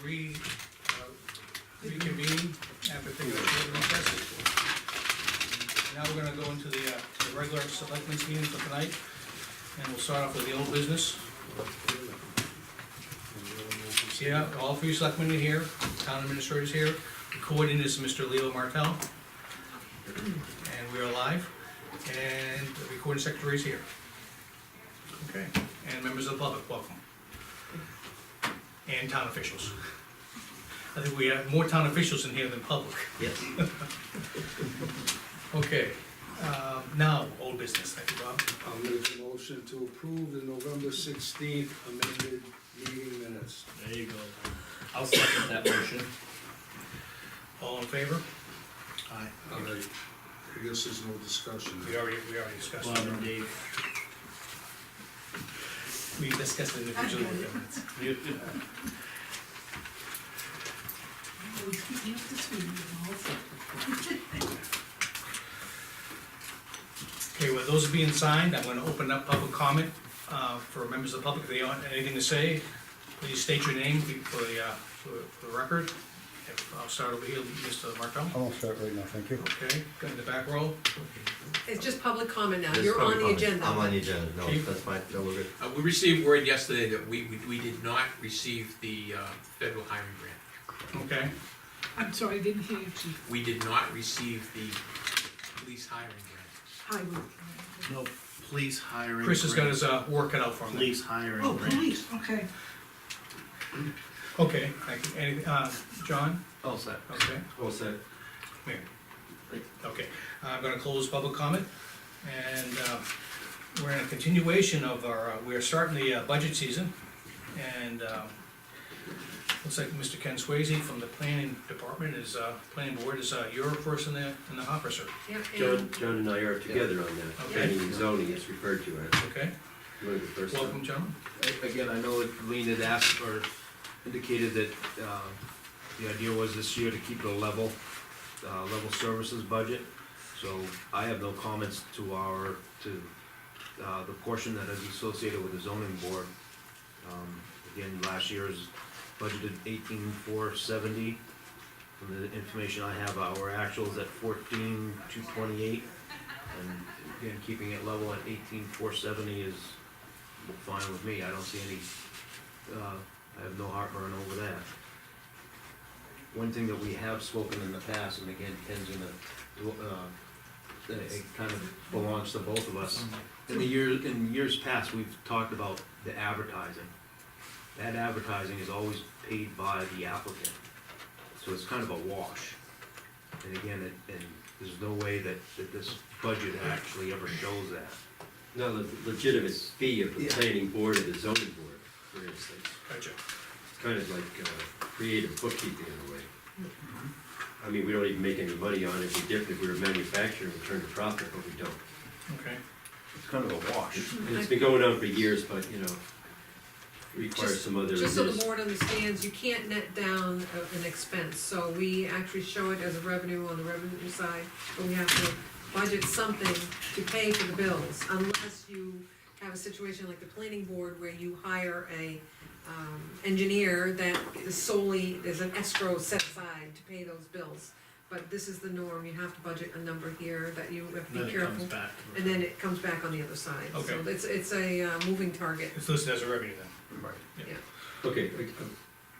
reconvene after taking a short recess. Now we're gonna go into the regular selectmen's meeting for tonight, and we'll start off with the old business. See, all three selectmen are here, town administrators here, recording is Mr. Leo Martell, and we are live, and the recording secretary is here. Okay, and members of the public, welcome. And town officials. I think we have more town officials in here than public. Yes. Okay, now, old business, thank you, Bob. I'll make a motion to approve the November 16th amended meeting minutes. There you go. I'll second that motion. All in favor? Aye. All right, I guess there's no discussion. We already discussed Bob and it. Dave. We discussed it individually in minutes. Okay, with those being signed, I'm gonna open up public comment, for members of the public, if they want anything to say, please state your name for the record. I'll start over here, Mr. Martel. I won't start right now, thank you. Okay, go in the back row. It's just public comment now, This you're on public the comment. agenda. I'm on the agenda, no, Chief? that's fine, no, we're good. We received word yesterday that we did not receive the federal hiring grant. Okay, I'm sorry, I didn't hear you, Chief. We did not receive the police hiring grant. Highway. No, police hiring. Chris has got grant. his, work cut out for him. Police hiring. Oh, grant. police, okay. Okay, thank you. Any, John? All set. Okay, All set. Mary? Okay, I'm gonna close public comment, and, we're in a continuation of our, we're starting the, budget season, and, looks like Mr. Ken Swayze from the planning department is, planning board is, your person in the hopper, sir. Yeah, John and I are together on that, Okay. planning and zoning is referred to as. Okay, You want to go first? Tom? welcome, gentlemen. Again, I know that Lean had asked or indicated that, the idea was this year to keep it a level services budget. So I have no comments to the portion that is associated with the zoning board. Again, last year's budgeted 18,470. From the information I have, our actuals at 14,228. And again, keeping it level at 18,470 is fine with me. I don't see any, I have no heartburn over that. One thing that we have spoken in the past, and again, Ken's gonna, it kind of belongs to both of us. In years past, we've talked about the advertising. That advertising is always paid by the applicant, so it's kind of a wash. And again, there's no way that this budget actually ever shows that. No, the legitimate fee of the Yeah. planning board or the zoning board, for instance. Gotcha. It's kind of like creative bookkeeping in a way. I mean, we don't even make any money on it. It'd be different if we were a manufacturer and turned a profit, but we don't. Okay, It's kind of a wash. And it's been going on for years, but, you know, requires some other. just so the board understands, you can't net down an expense, so we actually show it as a revenue on the revenue side, but we have to budget something to pay for the bills, unless you have a situation like the planning board where you hire a engineer that is solely, there's an escrow set aside to pay those bills. But this is the norm, you have to budget a number here that you have to Then be it careful. comes back. And then it comes back on the other side. Okay. So it's a moving target. it's listed as a revenue then. Right. Yeah. Okay, I'm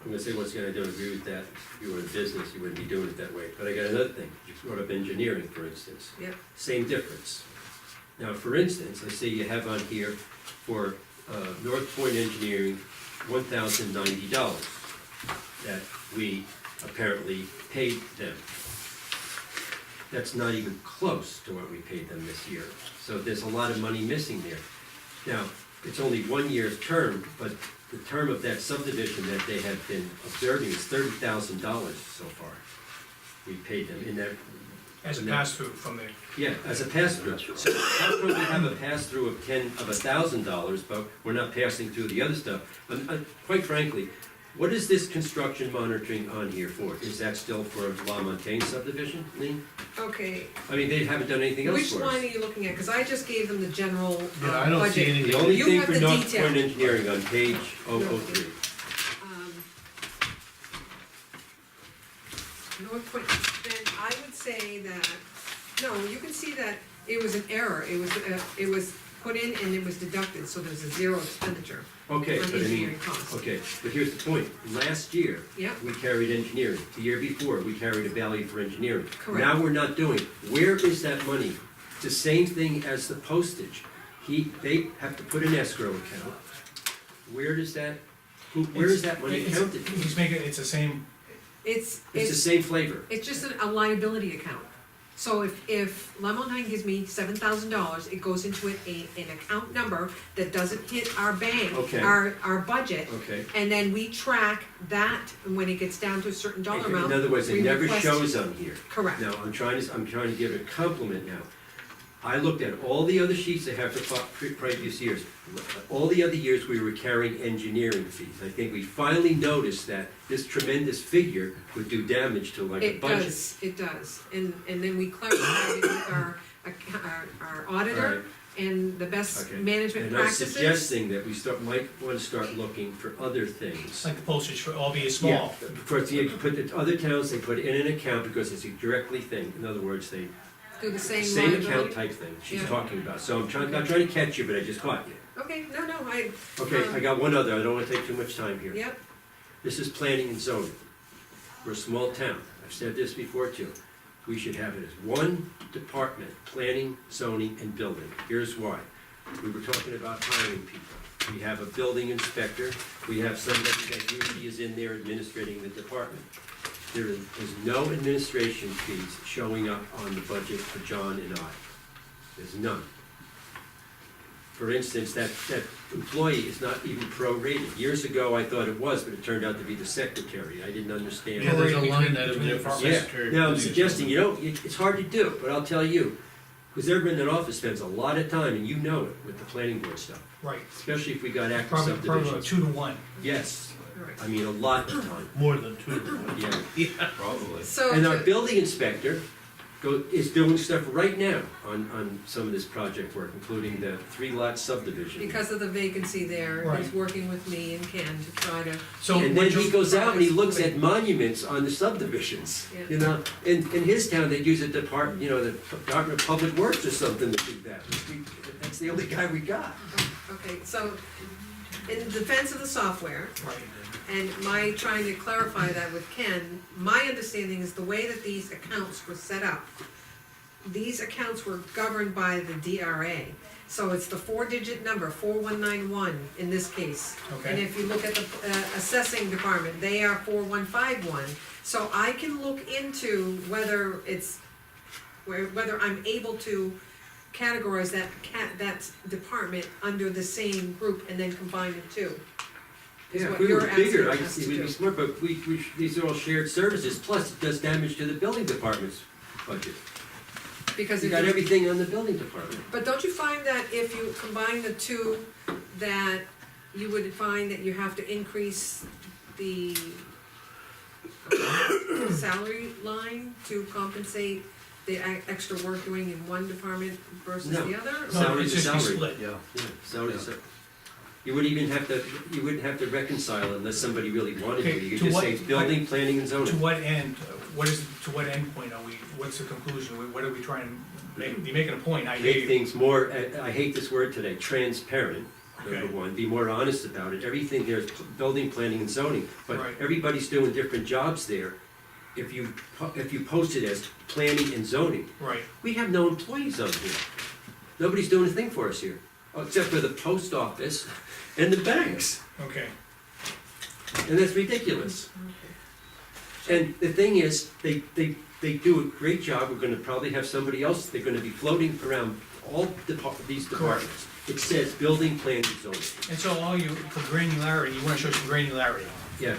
gonna say once again, I don't agree with that. If you were in business, you wouldn't be doing it that way. But I got another thing. You brought up engineering, for instance. Yep. Same difference. Now, for instance, let's say you have on here for North Point Engineering, $1,090 that we apparently paid them. That's not even close to what we paid them this year. So there's a lot of money missing there. Now, it's only 1 year's term, but the term of that subdivision that they have been observing is $30,000 so far. We paid them in that. As a No. pass-through from the, Yeah, as a pass-through. So how come we have a pass-through of $1,000, but we're not passing through the other stuff? But quite frankly, what is this construction monitoring on here for? Is that still for La Montagne subdivision, Lean? Okay, I mean, they haven't done anything else which for line are us. you looking at? Cause I just gave them the general Yeah, I don't see budget. anything. The only You thing have for the North detail. Point Engineering on page 003. Um, North Point, then I would say that, no, you can see that it was an error, it was put in and it was deducted, so there's a zero expenditure Okay, on but I mean, engineering costs. okay, but here's the point. Last year, Yeah, we carried engineering. The year before, we carried a value for engineering. Correct. Now we're not doing. Where is that money? It's the same thing as the postage. They have to put an escrow account. Where does that, where is that money It's- counted? He's making, it's the same, it's, It's the same flavor. it's just a liability account. So if Lemonheim gives me $7,000, it goes into an account number that doesn't hit our bank, Okay. our budget, Okay. and then we track that, and when it gets down to a certain dollar amount. In other words, it we never request- shows on here. Correct. Now, I'm trying to give a compliment now. I looked at all the other sheets I have for previous years. All the other years, we were carrying engineering fees. I think we finally noticed that this tremendous figure would do damage to like a It budget. it does, and then we clarified it with our auditor and the best Okay. management And I'm practices. suggesting that we might wanna start looking for other it's things. like the postage for, albeit small. Yeah, for, you put the other towns, they put it in an account because it's a directly thing. In other words, they, Do the same same account liability. type thing she's Yeah. talking about. So I'm trying to catch you, but I just caught you. Okay, no, Okay, I got one other, I don't wanna take too much time here. yep, This is planning and zoning. We're a small town, I've said this before too. We should have it as one department, planning, zoning, and building. Here's why. We were talking about hiring people. We have a building inspector, we have somebody that usually is in there administrating the department. There is no administration fees showing up on the budget for John and I. There's none. For instance, that employee is not even prorated. Years ago, I thought it was, but it turned out to be the secretary. I didn't understand. Yeah, there's a Between- line item between there the for departments. secretary. Now, I'm position. suggesting, it's hard to do, but I'll tell you, who's ever in that office spends a lot of time, and you know it, with the planning board stuff, Right, especially if we got active probably subdivisions. 2 to 1. Yes, all right. I mean, a lot of time, More than two. yeah. Yeah, probably. So, And our to- building inspector is doing stuff right now on some of this project work, including the 3-lot subdivision. because of the vacancy there, he's Right. working with me and Ken to try to, So And what then he you, goes out and he looks at monuments on the subdivisions, Yeah. you know? In his town, they'd use the Department of Public Works or something to do that. That's the only guy we got. okay, so, in defense of the software, right, and my trying to clarify that with Ken, my understanding is the way that these accounts were set up, these accounts were governed by the DRA. So it's the 4-digit number, 4191 in this case. And okay, if you look at the assessing department, they are 4151. So I can look into whether whether I'm able to categorize that department under the same group and then combine the two. Is Yeah, what if we you're were bigger, I asking could us see to we'd be do. smart, but these are all shared services, plus it does damage to the building department's budget. Because You if got you- everything on the building department. But don't you find that if you combine the two, that you would find that you have to increase the salary line to compensate the extra work doing in one department versus No. the other? no, Salary's it's a just be salary. split. Yeah. Yeah, salaries are. You wouldn't have to reconcile unless somebody really wanted to. Okay, You to could just what- say building, planning, and To zoning. what end, to what end point are we, what's the conclusion, what are we trying to make, you're making a point, I hear Make you. things more, I hate this word today, transparent, Okay. number one, be more honest about it. Everything there's building, planning, and zoning, but Right. everybody's doing different jobs there. If you post it as planning and zoning, Right, we have no employees on here. Nobody's doing a thing for us here, except for the post office and the banks, okay, and that's ridiculous. And the thing is, they do a great job, we're gonna probably have somebody else, they're gonna be floating around all these departments. It says building, planning, zoning, and so all you, for granularity, you wanna show some granularity, yeah.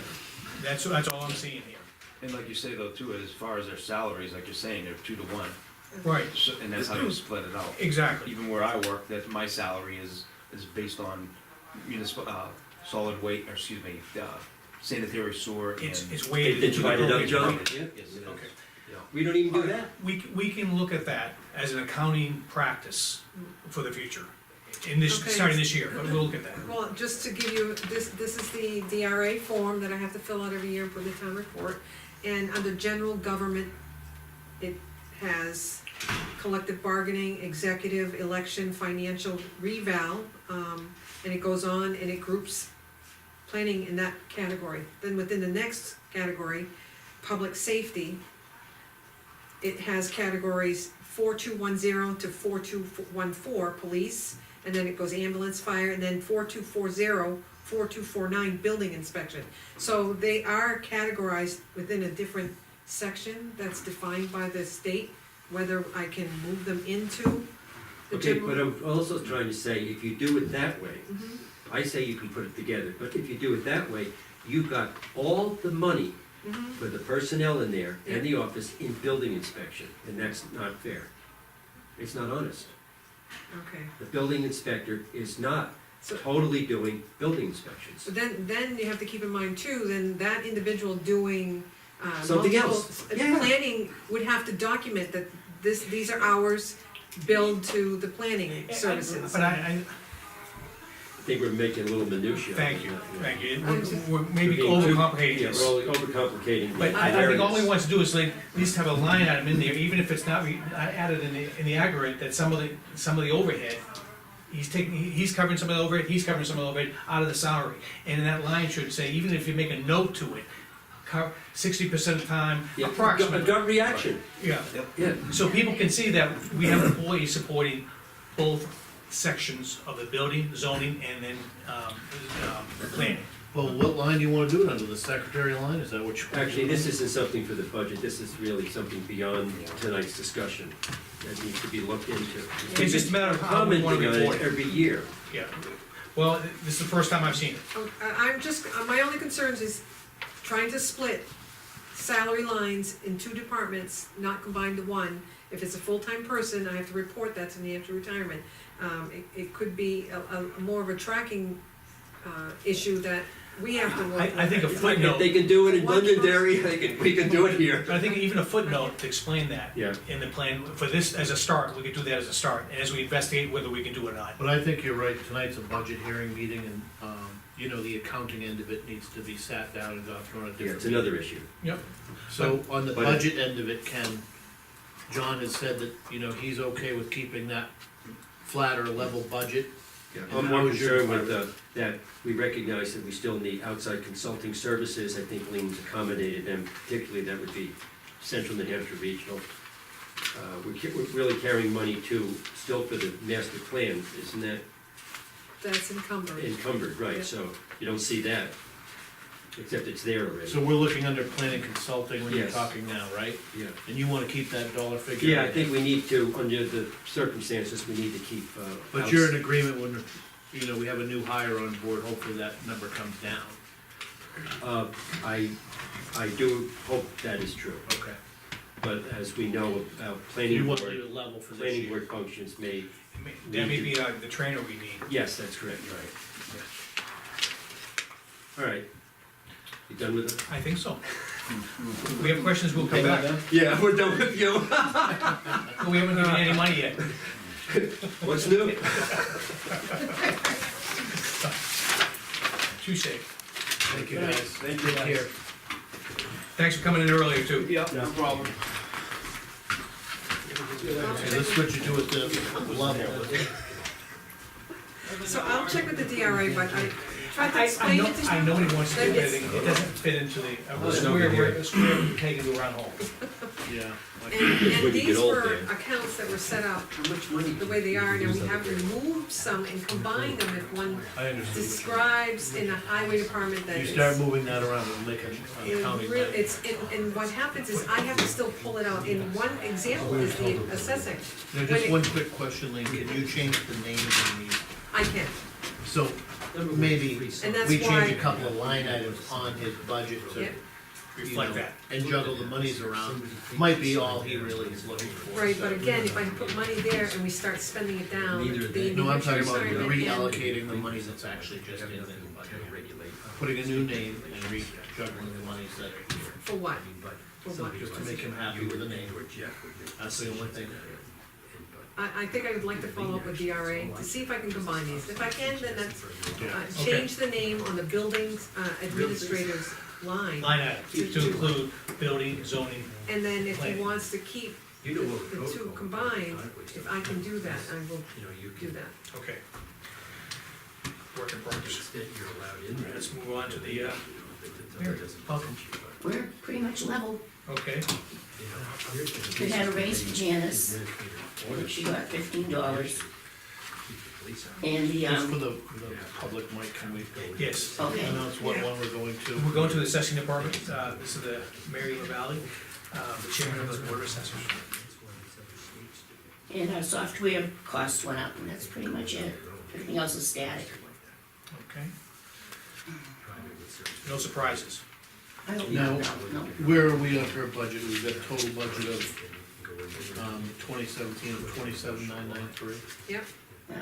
that's all I'm seeing here. And like you say though too, as far as their salaries, like you're saying, they're 2 to 1. Right, So, and that's how you split it out. exactly, Even where I work, that my salary is based on municipal, solid waste, or excuse me, sanitary sewer and. it's They weighted did to the divide it up, appropriate John? bucket. Yeah. Yes, it is. Okay. We don't even do Alright, that. we can look at that as an accounting practice for the future. in this, Okay. starting this year, but we'll look at that. Well, just to give you, this is the DRA form that I have to fill out every year and put in the town report. And under general government, it has collective bargaining, executive, election, financial, reval, and it goes on and it groups planning in that category. Then within the next category, public safety, it has categories 4210 to 4214, police, and then it goes ambulance, fire, and then 4240, 4249, building inspection. So they are categorized within a different section that's defined by the state, whether I can move them into the Okay, general. but I'm also trying to say, if you do it that way, Mhm. I say you can put it together, but if you do it that way, you've got all the money Mhm. for the personnel in there and the office in building inspection, and that's not fair. It's not honest. Okay, The building inspector is not so, totally doing building inspections. but then you have to keep in mind too, then that individual doing, Something multiple else. Yeah. planning would have to document that these are hours billed to the planning services. But I, I think we're making a little minutia. thank you, thank you. I'm just- We're maybe We're being too- overcomplicating Yeah, this. we're overcomplicating. the But I think all he areas. wants to do is like, at least have a line item in there, even if it's not added in the aggregate, that some of the overhead, he's covering some of the overhead, he's covering some of the overhead out of the salary. And that line should say, even if you make a note to it, 60% of the time, Yeah, approximately. A gut reaction, Yeah, yeah. so people can see that we have employees supporting both sections of the building, zoning, and then, planning. Well, what line do you wanna do it under, the secretary line, is that what you? Actually, this isn't something for the budget, this is really something beyond tonight's discussion that needs to be looked into. It's just a matter of how we wanna Commenting on report it it. every year. Yeah, well, this is the first time I've seen it. I'm just, my only concerns is trying to split salary lines in two departments, not combined to one. If it's a full-time person, I have to report that to New Hampshire Retirement. It could be a more of a tracking, issue that we have to work with. I think a If footnote, they can do it in One Londonderry, we can do it here. I think even a footnote to explain that Yeah. in the plan, for this as a start, we could do that as a start, and as we investigate whether we can do it or not. But I think you're right, tonight's a budget hearing meeting, and, you know, the accounting end of it needs to be sat down and gone through on a different. Yeah, it's another issue. Yep, So, on the But- budget end of it, Ken, John has said that, you know, he's okay with keeping that flat or level budget. Yeah, And I'm how more is your concerned with, that we recognize that we still need outside consulting services. I think Lean's accommodated them, particularly that would be Central New Hampshire Regional. We're really carrying money too, still for the master plan, isn't that That's encumbered. encumbered, right? Yeah. So you don't see that, except it's there already. So we're looking under planning consulting when you're Yes. talking now, right? Yeah. And you wanna keep that dollar figure? Yeah, I think we need to, under the circumstances, we need to keep. But you're in agreement when, you know, we have a new hire on board, hopefully that number comes down. I do hope that is true, Okay. but as we know, You planning want to leave board, it level for this planning year? board functions may, that may be the trainer we need. yes, that's correct, right. All right. You done with it? I think so. If we have questions, we'll come back. Yeah, we're done with you. But we haven't given you any money yet. What's new? Touche. Thank you, guys. Thank you, Take care. Thanks for coming in earlier too. Yeah, no problem. Okay, let's switch it to the level. So I'll check with the DRA, but I tried to I explain know, it to I know what he wants to do, but It's- it doesn't fit into the There's no big deal. square peg into a round hole. Yeah. And When you these get old, were Dan. accounts that were set up How much money? the way they are, and we have removed some and combined them if one I understand. describes in the highway department that You it's. start moving that around and make an it accounting. real- It's, and what happens is I have to still pull it out, and one example is the assessing. Now, when just it- one quick question, Lee, can you change the names in these? I can, So, maybe and that's we why. change a couple of line items on his budget to, Yep. you Reflect know, that. and juggle the monies around, might be all he really is looking for. Right, so. but again, if I put money there and we start spending it down, Neither the they- No, I'm talking New about Hampshire Retirement and- reallocating the money that's actually just in the budget. Putting a new name and re-juggling the monies that are here, For what? For what? just to make him happy with the name. That's the only thing. I think I would like to follow up with DRA to see if I can combine these. If I can, then that's, Yeah. change the name on the buildings administrator's line. Line item, to include building, zoning, And then if he Planning. wants to keep the two combined, if I can do that, I will do that. okay. Work in progress. You're allowed in there. Let's move on to the, Mary, welcome. We're pretty much level. Okay, We had a raise for Janice, she got $15. And the, Just for the public mic, can we yes. okay, announce what one we're going to? We're going to the assessing department, this is the Mary LaValley, the chairman of the board of assessors. and our software costs went up, and that's pretty much it. Everything else is static. Okay. No surprises. I hope No. no. Where are we on her budget? We've got a total budget of, 2017 of 27,993, Yep. Yeah.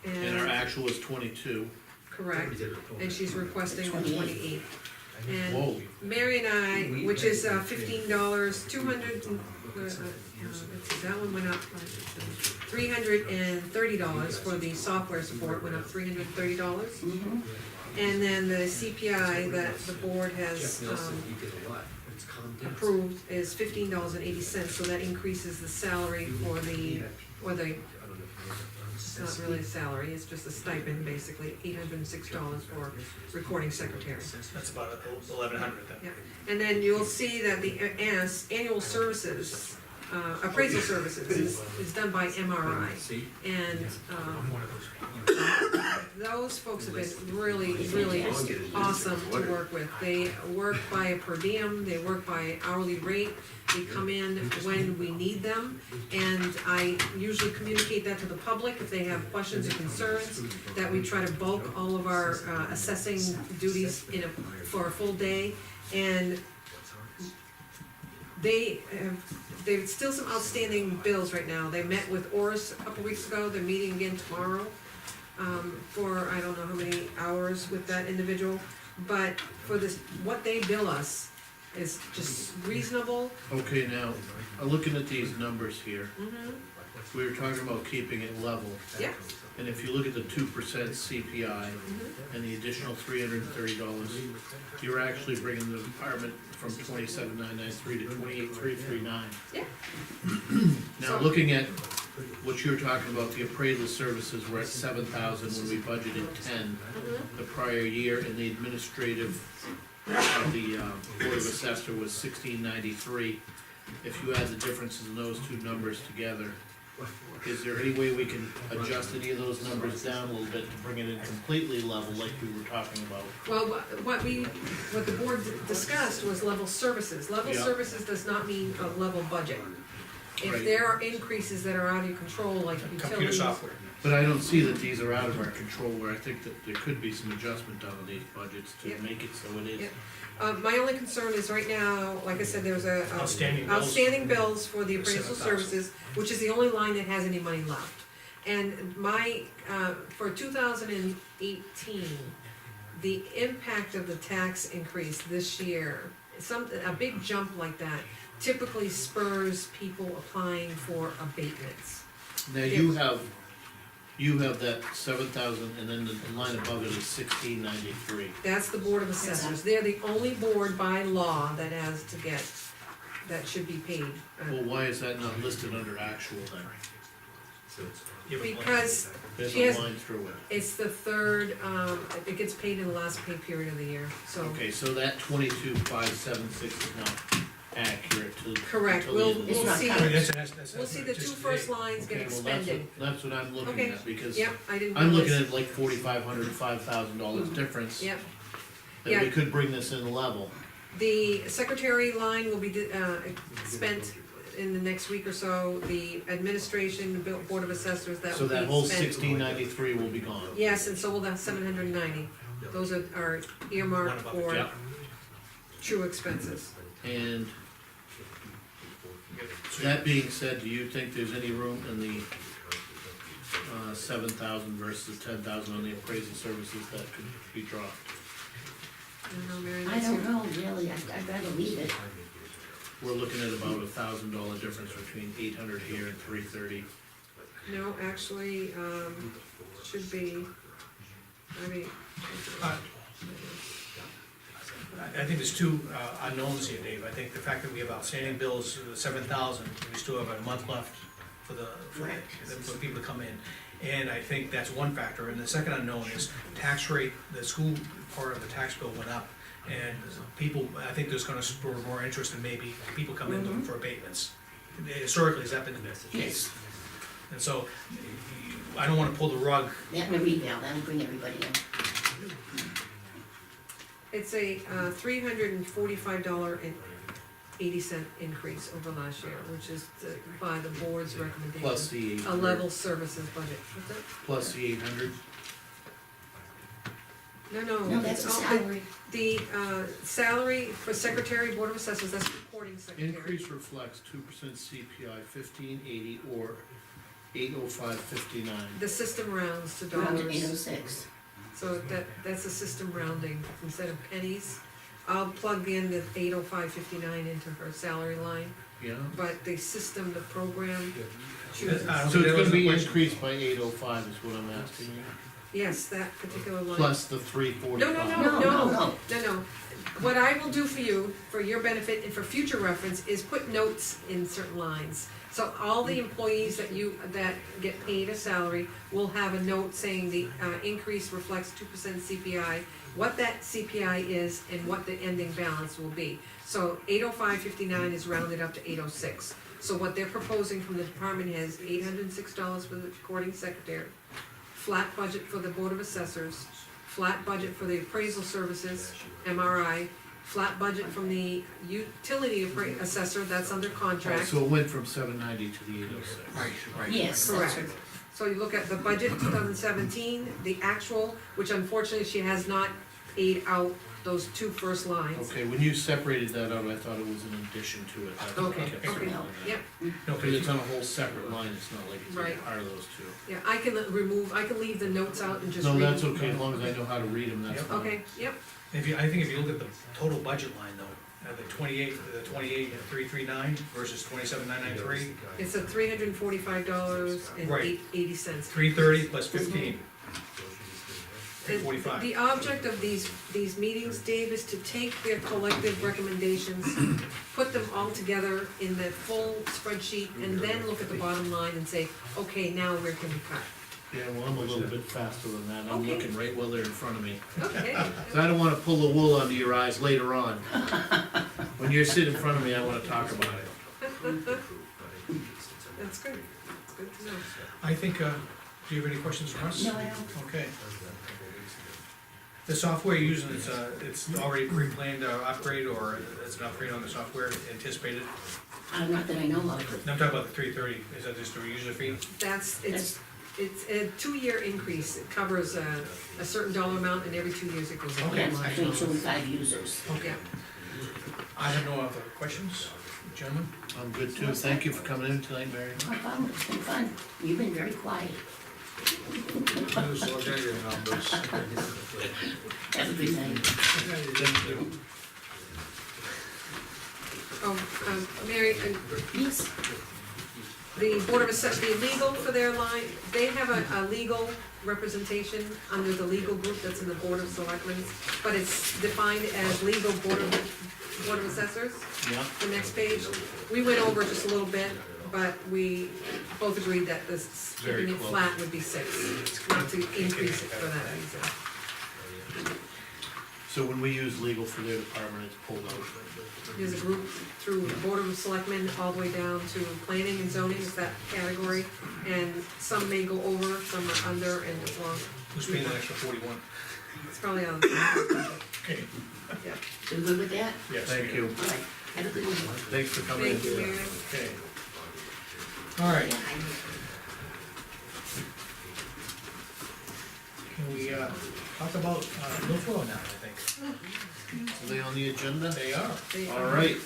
and our And, actual is 22. correct, and she's requesting 28. And Whoa, Mary and I, which is $15, 200, let's see, that one went up, $330 for the software support, went up $330. Mhm. And then the CPI that the board has approved is $15.80, so that increases the salary for the, or the, it's not really a salary, it's just a stipend, basically, $806 for recording secretary. That's about 1,100 then. Yeah, and then you'll see that the annual services, appraisal services is done by MRI. And, those folks have been really, really awesome to work with. They work by a per diem, they work by hourly rate, they come in when we need them. And I usually communicate that to the public if they have questions or concerns, that we try to bulk all of our assessing duties for a full day. And there's still some outstanding bills right now. They met with Oris a couple weeks ago, they're meeting again tomorrow, for I don't know how many hours with that individual. But for this, what they bill us is just reasonable. okay, now, looking at these numbers here, Mm-hmm. we were talking about keeping it level. Yeah. And if you look at the 2% CPI Mm-hmm. and the additional $330, you're actually bringing the department from 27,993 to 28,339. Yeah. Now, So- looking at what you were talking about, the appraisal services were at 7,000 when we budgeted 10 the prior year, and the administrative of the Board of Assessor was 1693. If you add the differences in those two numbers together, is there any way we can adjust any of those numbers down a little bit to bring it in completely level like we were talking about? Well, what the board discussed was level services. Level Yeah. services does not mean a level budget. If Right. there are increases that are out of your control, like Computer utilities. software. But I don't see that these are out of our control, where I think that there could be some adjustment done on these budgets to Yep. make it so it is. Yep. My only concern is right now, like I said, there's Outstanding bills. outstanding bills for the appraisal 7,000. services, which is the only line that has any money left. And for 2018, the impact of the tax increase this year, a big jump like that typically spurs people applying for abatements. Now, you have that 7,000, and then the line above it is 1693. That's the Board of Assessors. They're the only board by law that should be paid. Well, why is that not listed under actual then? You have a plan. Because There's She a has- line through it. it's the third, it gets paid in the last pay period of the year, so. Okay, so that 22,576 is not accurate to. Correct, until the we'll, end of the we'll It's not see, covered. we'll see the two just first today. lines get Okay, well, that's expended. what I'm looking Okay. at, because Yep, I didn't I'm looking realize, at like $4,500, $5,000 difference. yep. That Yeah. we could bring this in level. The secretary line will be, spent in the next week or so, the administration, the Board of Assessors, that So will be that whole spent. 1693 will be gone. Yes, and so will that 790. Those are earmarked for Yeah. true expenses. And So that being said, do you think there's any room in the 7,000 versus 10,000 on the appraisal services that could be dropped? I don't know, Mary, I that's don't your- know, really, I'd rather leave it. We're looking at about $1,000 difference between 800 here and 330 No, actually, should be, I mean. Uh, I think there's two unknowns here, Dave. I think the fact that we have outstanding bills, 7,000, we still have a month left for the people to come in. And I think that's one factor. And the second unknown is tax rate, the school part of the tax bill went up. And people, I think there's gonna spur more interest in maybe people come in looking for abatements. Historically, has that been? Yes. And so, I don't wanna pull the rug. That and a revale, that'll bring everybody in. It's a $345.80 increase over last year, which is by the board's recommendation. Plus the A 800. level services budget. What's that? Plus the 800. No, No, that's a salary. The salary for secretary, board of assessors, that's recording secretary. Increase reflects 2% CPI, 1580 or 805.59. The system rounds to Around dollars. 806. So that's a system rounding, instead of pennies. I'll plug in the 805.59 into her salary line, Yeah. but the system, the program chooses. I don't So think it's that was gonna the be question. increased by 805 is what I'm asking you, Yes, that particular line. plus the 345. No. No. What I will do for you, for your benefit and for future reference, is put notes in certain lines. So all the employees that get paid a salary will have a note saying the increase reflects 2% CPI, what that CPI is, and what the ending balance will be. So 805.59 is rounded up to 806. So what they're proposing from the department is $806 for the recording secretary, flat budget for the board of assessors, flat budget for the appraisal services, MRI, flat budget from the utility assessor, that's under contract. So it went from 790 to the 806. Right. Yes, that's Correct. right. So you look at the budget 2017, the actual, which unfortunately she has not paid out those two first lines. Okay, when you separated that out, I thought it was in addition to it. That's what I Okay, kept okay, saying on that. yep, No, Because it's on a whole separate line, it's not like it's Right. a part of those two. yeah, I can leave the notes out and just No, read that's them. okay, as long as I know how to read them, that's Yep. fine. Okay, yep, I think if you look at the total budget line though, the 28,339 versus 27,993, it's a $345.80. 330 plus 15. And 345. the object of these meetings, Dave, is to take their collective recommendations, put them all together in the full spreadsheet, and then look at the bottom line and say, okay, now where can we cut? Yeah, well, I'm a little bit faster than that, I'm Okay. looking right while they're in front of me. Okay, 'Cause I don't wanna pull the wool under your eyes later on. When you're sitting in front of me, I wanna talk about it. that's good, it's good to know. I think, do you have any questions for us? No, I don't. Okay. The software you're using, it's already pre-planned upgrade, or it's an upgrade on the software anticipated? Not that I know of. No, I'm talking about the 330, is that just a user fee? It's a 2-year increase, it covers a certain dollar amount, and every 2 years it goes up. Okay. Yes, between 2 and 5 users. Yeah, I have no other questions, gentlemen? I'm good too, thank you for coming in tonight, Mary. No problem, it's been fun. You've been very quiet. Slow down your numbers. Have a good night. Mary, Yes, the Board of Assessors, the legal for their line, they have a legal representation under the legal group that's in the Board of Selectmen, but it's defined as legal Board of Assessors, Yeah, the next page. We went over just a little bit, but we both agreed that this, Very keeping it close. flat would be 6, not to increase it for that reason. so when we use legal for their department, it's pulled out. There's a group through the Board of Selectmen all the way down to planning and zoning is that category, and some may go over, some are under, and well, Who's paying that extra 41? it's probably on. Okay, Yeah. so you good with that? yes. Thank you, All right, have a good one. thanks for coming in. Thank you, Mary. Okay. All right, Yeah, can we, talk about, milfoil now, I think? Are they on the agenda? They are. They- All right,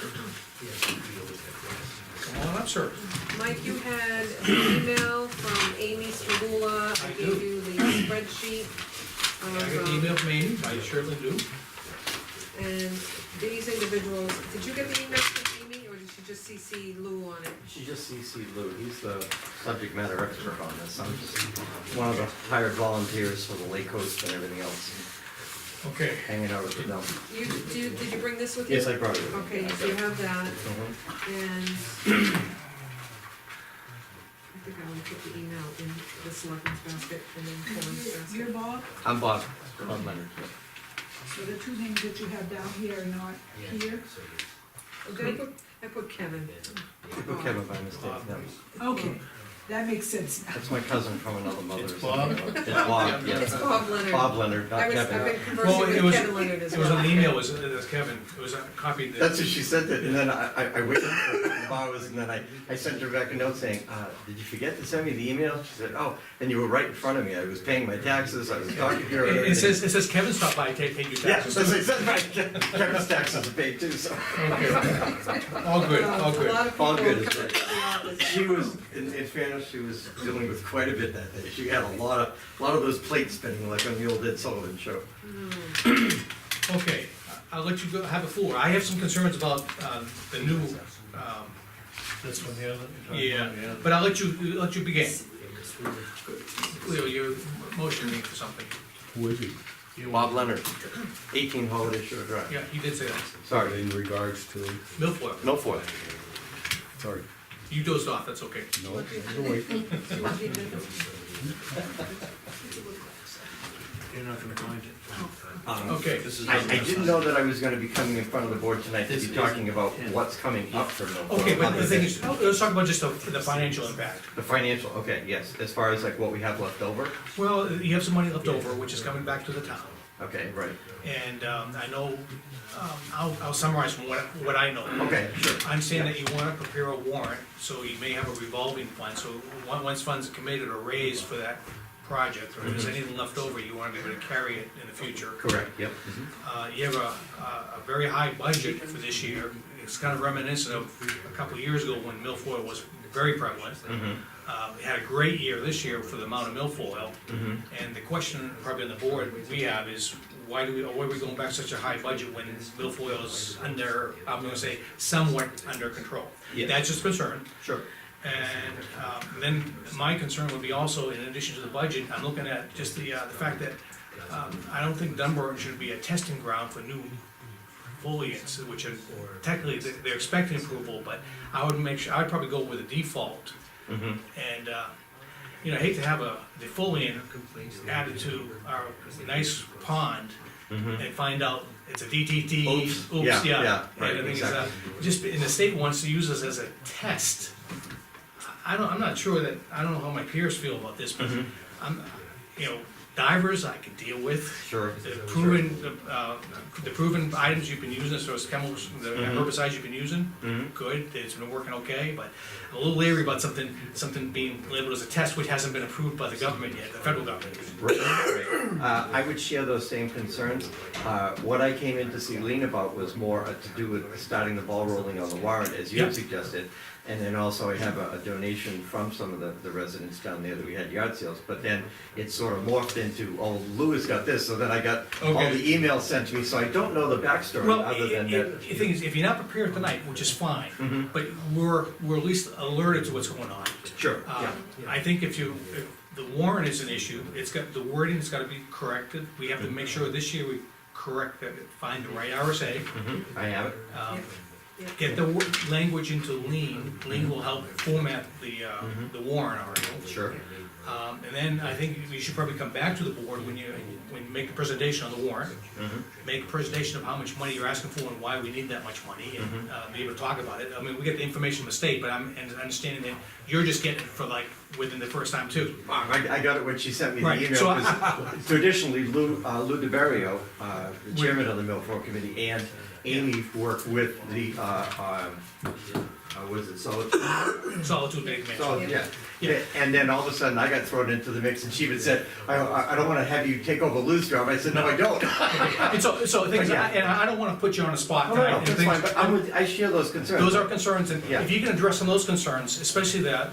Come on up, sir. Mike, you had an email from Amy Spagula, I I gave do. you the spreadsheet I got of, an email from Amy, I surely do. and these individuals, did you get the email from Amy, or did she should just CC Lou on it. She just CC'd Lou, he's the subject matter expert on this. I'm just one of the hired volunteers for the Lake Coast and everything else, Okay, hanging out with them. Did you bring this with you? Yes, I brought it. Okay, so you have that, Mhm. and I think I wanna put the email in the selectmen's basket and then Colin's You're basket. Bob, I'm Bob Leonard. so the two names that you have down here are not here? Oh, did I put Kevin? I put Kevin by mistake, no. Okay, that makes sense now. That's my cousin from another mother. It's Bob? It's Bob, It's yeah. Bob Leonard. Bob Leonard, not I've Kevin. been well, conversing it with was, Kevin Leonard as it well. was an email, it was Kevin, it was a copy that. That's what she sent it, and then I waited for a couple of hours, and then I sent her back a note saying, did you forget to send me the email? She said, oh, and you were right in front of me, I was paying my taxes, I was talking to her. and It everything." it says Kevin stopped by, paid your Yeah, taxes. that's what it said, right, Kevin's taxes are paid too, so. Okay, all good, all A good. lot of All people good, come it's into the office. She was, in fairness, she was dealing with quite a bit that day. She had a lot of those plates spinning like on the old Ed Sullivan show. Okay, I'll let you go, have a floor. I have some concerns about, the new, This one here? that you're talking yeah, about? but I'll let you begin. Leo, you're motioning for something. Who is he? Bob Leonard, 18 Holiday Shore Drive. Yeah, you did say that. Sorry, In regards to, Milfoil, Milfoil. sorry, you dozed off, that's okay. no, go away. You're not gonna find it. Okay, This is. I didn't know that I was gonna be coming in front of the board tonight to be talking about what's coming up for Milfoil. okay, but other the thing than is, let's talk about just the financial impact. The financial, okay, yes, as far as like what we have left over, Well, you have some money left over, which is coming back to the town. okay, right, And, I know, I'll summarize from what I know. okay, sure. I'm saying that you wanna prepare a warrant, so you may have a revolving fund, so once funds are committed or raised for that project, or if there's anything left over, you wanna be able to carry it in the future. Correct, yep. You have a very high budget for this year. It's kind of reminiscent of a couple of years ago when milfoil was very prevalent. We had a great year this year for the amount of milfoil. And the question probably on the board we have is, why are we going back such a high budget when milfoil is under, I'm gonna say, somewhat under control? Yeah. That's just a concern. Sure. And then my concern would be also, in addition to the budget, I'm looking at just the fact that I don't think Dunbarton should be a testing ground for new foliants, which are technically, they're expecting approval, but I would make sure, I'd probably go with a default. And, I hate to have the foliant added to our nice pond and find out it's a DTT. Oops. Oops, Yeah, yeah. right, And the thing is, exactly. just, and the state wants to use this as a test. I'm not sure that, I don't know how my peers feel about this, but I'm, divers I can deal with. Sure. The proven items you've been using, so it's chemicals, the herbicides you've been using, good, it's been working okay, but I'm a little leery about something being labeled as a test which hasn't been approved by the government yet, the federal government. Right, right. I would share those same concerns. What I came in to see Lean about was more to do with starting the ball rolling on the warrant, as you Yeah. had suggested. And then also I have a donation from some of the residents down there that we had yard sales, but then it sort of morphed into, oh, Louis got this, so then I got all Okay. the emails sent to me, so I don't know the backstory Well, other than that. the thing is, if you're not prepared tonight, which is fine, but we're at least alerted to what's going on. Sure, yeah. I think if the warrant is an issue, the wording's gotta be corrected, we have to make sure this year we correct that, find the right RSA. I have it. Get the language into Lean will help format the warrant article. Sure. And then I think you should probably come back to the board when you make the presentation on the warrant. Make a presentation of how much money you're asking for and why we need that much money, and be able to talk about it. I mean, we get the information from the state, but I'm understanding that you're just getting it for like, within the first time too. I got it when she sent me the Right, email. so 'Cause traditionally, Lou DeBerrio, the chairman of the Milfoil Committee, and Amy work with the, what is it, Solitude Bank man. Solid, yeah. Yeah. And then all of a sudden, I got thrown into the mix, and she even said, I don't wanna have you take over Lou's job. I said, no, I don't. And so the thing is, Yeah. and I don't wanna put you on the spot No, tonight. no, and that's things- fine, but I share those concerns. Those are concerns, and Yeah. if you can address some of those concerns, especially the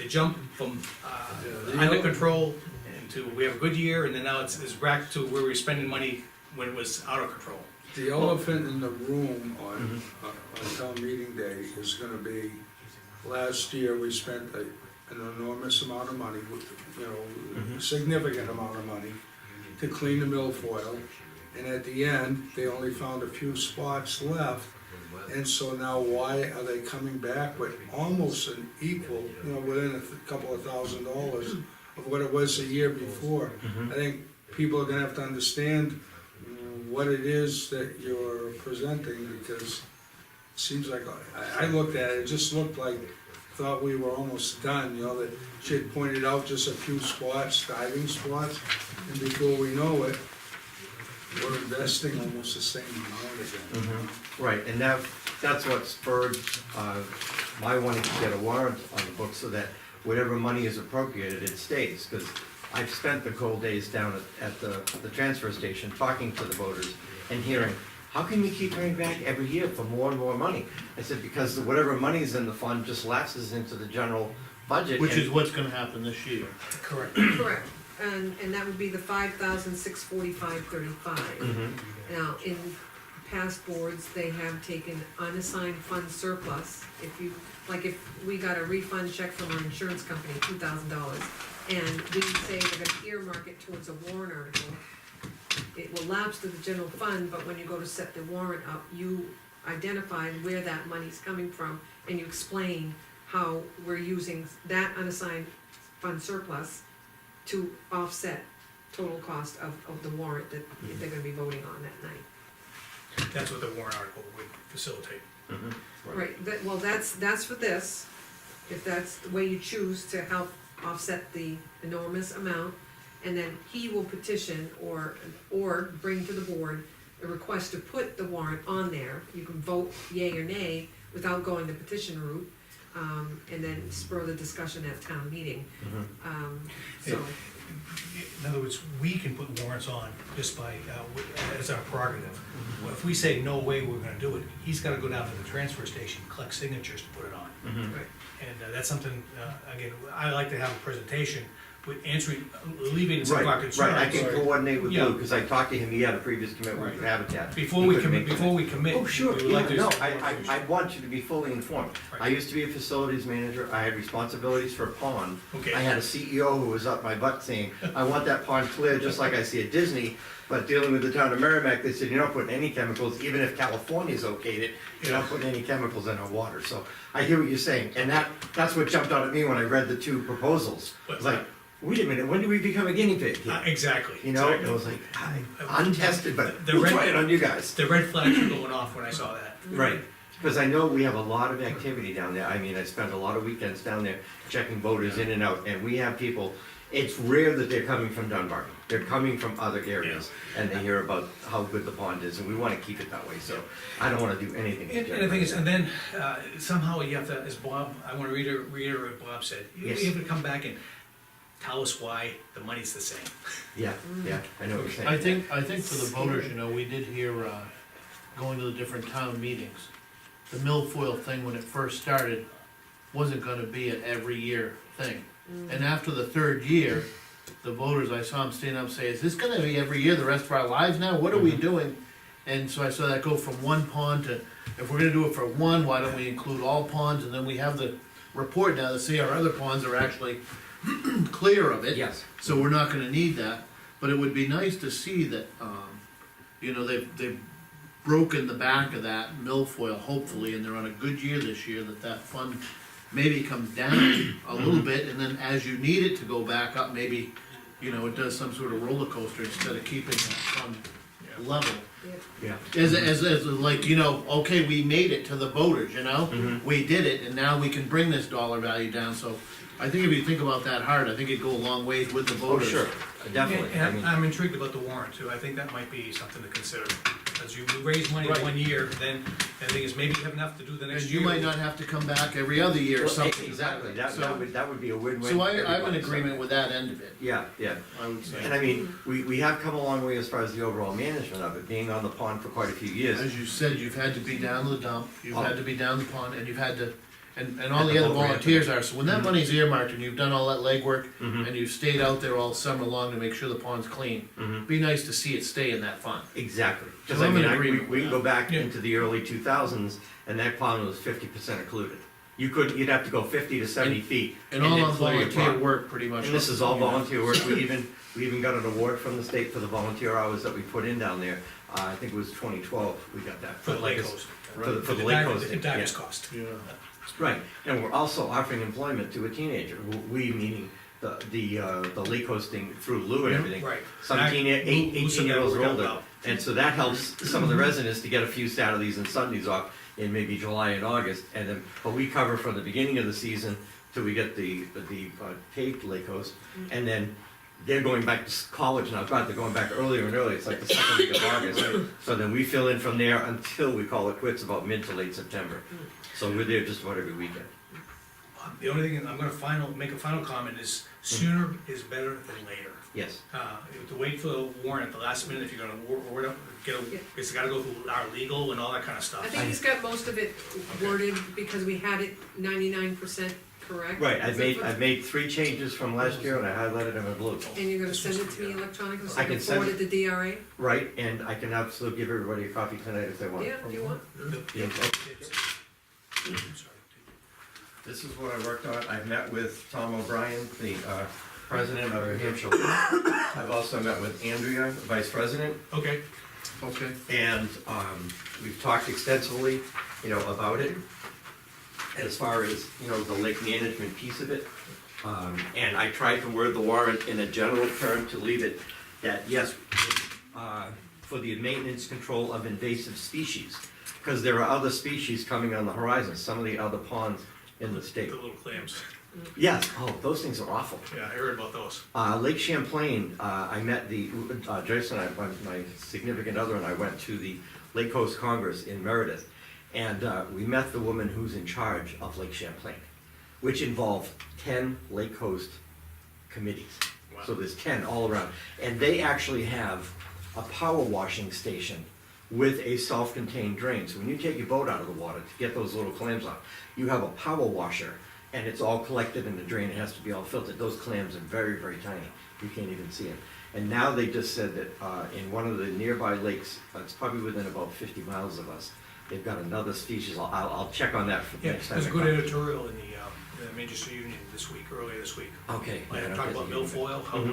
jump from under control into, we have a good year, and then now it's back to where we're spending money when it was out of control. The elephant in the room on town meeting day is gonna be, last year, we spent an enormous amount of money, you know, significant amount of money to clean the milfoil, and at the end, they only found a few spots left. And so now why are they coming back with almost an equal, you know, within a couple of $1,000s of what it was the year before? I think people are gonna have to understand what it is that you're presenting, because it seems like, I looked at it, it just looked like, thought we were almost done, you know, that she had pointed out just a few spots, diving spots, and before we know it, we're investing almost the same amount again. Right, and that's what spurred, my wanting to get a warrant on the book, so that whatever money is appropriated, it stays, because I've spent the cold days down at the transfer station, talking to the voters, and hearing, how can we keep coming back every year for more and more money? I said, because whatever money is in the fund just lapses into the general budget. Which and- is what's gonna happen this year. Correct. Correct, and that would be the 5,645.35. Now, in past boards, they have taken unassigned fund surplus. If we got a refund check from our insurance company, $2,000, and we say we're gonna earmark it towards a warrant article, it will lapse to the general fund, but when you go to set the warrant up, you identify where that money's coming from, and you explain how we're using that unassigned fund surplus to offset total cost of the warrant that they're gonna be voting on that night. That's what the warrant article would facilitate. Right, that's for this, if that's the way you choose to help offset the enormous amount. And then he will petition or bring to the board a request to put the warrant on there. You can vote yea or nay without going the petition route, and then spur the discussion at town meeting. So, In other words, we can put warrants on just by, as our prerogative. Well, if we say, no way, we're gonna do it, he's gotta go down to the transfer station, collect signatures to put it on. right, And that's something, again, I like to have a presentation with answering, alleviating some of our concerns. Right, I can coordinate with Yeah. Lou, because I talked to him, he had a previous commitment with Habitat. Before He we couldn't commit, make before we commit. Oh, sure, we would like yeah, to- no, I want you to be fully informed. Right. I used to be a facilities manager, I had responsibilities for a pond. Okay. I had a CEO who was up my butt saying, I want that pond clear, just like I see at Disney, but dealing with the town of Merrimack, they said, you're not putting any chemicals, even if California's okayed it, you're not putting any chemicals in our water, so I hear what you're saying, and that's what jumped out at me when I read the two proposals. It's like, wait a minute, when do we become a guinea pig here? Exactly. You know, exactly. it was like, untested, but The we'll red- try it on you guys. The red flags were going off when I saw that. Right, because I know we have a lot of activity down there, I mean, I spent a lot of weekends down there checking voters in and out, and we have people, it's rare that they're coming from Dunbarton, they're coming from other areas, and they hear about how good the pond is, and we wanna keep it that way, so I don't wanna do anything. to And the thing jeopardize is, and then somehow you have to, as Bob, I wanna reiterate what Bob said, you Yes. have to come back and tell us why the money's the same. Yeah, I know what you're saying. I think for the voters, you know, we did hear, going to the different town meetings, the milfoil thing, when it first started, wasn't gonna be an every year thing. And after the third year, the voters, I saw them stand up and say, is this gonna be every year the rest of our lives now? What are we doing? And so I saw that go from one pond to, if we're gonna do it for one, why don't we include all ponds? And then we have the report now to see our other ponds are actually clear of it. Yes. So we're not gonna need that, but it would be nice to see that, you know, they've broken the back of that milfoil, hopefully, and they're on a good year this year, that fund maybe comes down a little bit, and then as you need it to go back up, maybe, you know, it does some sort of roller coaster instead of keeping that fund level. Yeah. As like, you know, okay, we made it to the voters, you know? We did it, and now we can bring this dollar value down, so I think if you think about that hard, I think it'd go a long ways with the Oh, voters. sure, definitely, I And mean, I'm intrigued about the warrant too, I think that might be something to consider. As you raise money in Right. 1 year, then the thing is, maybe you have enough to do the And next you year. might not have to come back every other year or well, something. exactly, So- that would be a win-win. So for I'm in everybody, so- agreement with that end of it, Yeah, I would say. and I mean, we have come a long way as far as the overall management of it, being on the pond for quite a few years. As you said, you've had to be down the dump, you've had to be down the pond, and you've had to, and all At the the other boat ramp. volunteers are, so when that money's earmarked and you've done all that legwork, Mhm. and you've stayed out there all summer long to make sure the pond's clean, Mhm. be nice to see it stay in that fund. Exactly, because So I I'm mean, in we agreement we with can go back Yeah. into the early 2000s, and that pond was 50% included. You'd have to go 50 to 70 feet. And all then on clear your volunteer pond. work, pretty much. And this is all volunteer work, we even got an award from the state for the volunteer hours that we put in down there. I think it was 2012, we got that. For the Like lake it's- host. For the lake dive- hosting, the divers yeah. cost. Yeah. Right, and we're also offering employment to a teenager, we meaning the lake hosting through Lou and Yeah. everything. Right. Some And I- teen, Lou said 18 year that olds worked or out older, well. and so that helps some of the residents to get a few Saturdays and Sundays off in maybe July and August, and then, but we cover from the beginning of the season till we get the paved lake host, and then they're going back to college now, God, they're going back earlier and earlier, it's like the second week of August. So then we fill in from there until we call it quits about mid to late September. So we're there just about every weekend. The only thing, I'm gonna make a final comment is sooner is better than later. Yes, To wait for the warrant at the last minute, if you're gonna Yeah. it's gotta go through our legal and all that kinda stuff. I think he's got most of it worded because we had it 99% correct. right, Is it I've made 3 changes from last year and I highlighted them in blue. And you're gonna send it to me electronically, so I I can can send forward it to DRA? Right, and I can also give everybody a copy tonight if they want. Yeah, if you want. Yeah. Sorry. This is what I worked on. I've met with Tom O'Brien, the president of New Hampshire. I've also met with Andrea, the vice president, Okay, Okay. and we've talked extensively, about it. As far as, the lake management piece of it. And I tried to word the warrant in a general term to leave it that, yes, for the maintenance control of invasive species. Because there are other species coming on the horizon, some of the other ponds in the state. the little clams. Yes, oh, those things are awful. Yeah, I heard about those. Lake Champlain, I met Joyce and I, my significant other and I went to the Lake Coast Congress in Meredith. And we met the woman who's in charge of Lake Champlain, which involved 10 Lake Coast committees. Wow. So there's 10 all around. And they actually have a power washing station with a self-contained drain. So when you take your boat out of the water to get those little clams out, you have a power washer and it's all collected in the drain. It has to be all filtered. Those clams are very, very tiny. You can't even see them. And now they just said that in one of the nearby lakes, it's probably within about 50 miles of us, they've got another species. I'll check on that for Yeah, next time. there's a I good come. editorial in the Manchester Union this week, earlier this week. Okay. I yeah, talked okay. about milfoil, how,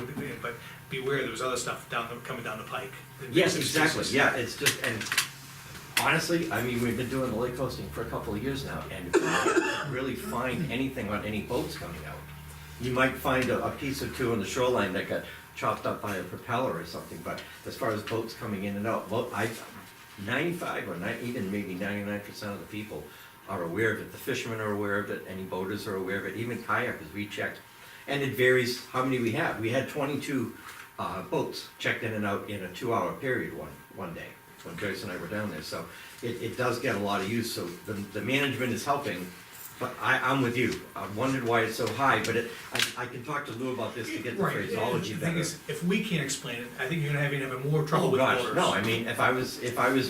but beware, there was other stuff coming down the pike. Yes, Invasive exactly, species. yeah, it's just, and honestly, I mean, we've been doing the lake coasting for a couple of years now, and we can't really find anything on any boats coming out. You might find a piece or two on the shoreline that got chopped up by a propeller or something, but as far as boats coming in and out, 95 or even maybe 99% of the people are aware of it. The fishermen are aware of it, any boaters are aware of it, even kayakers, we checked. And it varies how many we have. We had 22 boats checked in and out in a 2-hour period one day, when Joyce and I were down there. So it does get a lot of use, so the management is helping. But I'm with you. I wondered why it's so high, but I can talk to Lou about this to get the Right, phraseology the better. thing is, if we can't explain it, I think you're gonna have even more trouble Oh with gosh, voters. no, I mean, if I was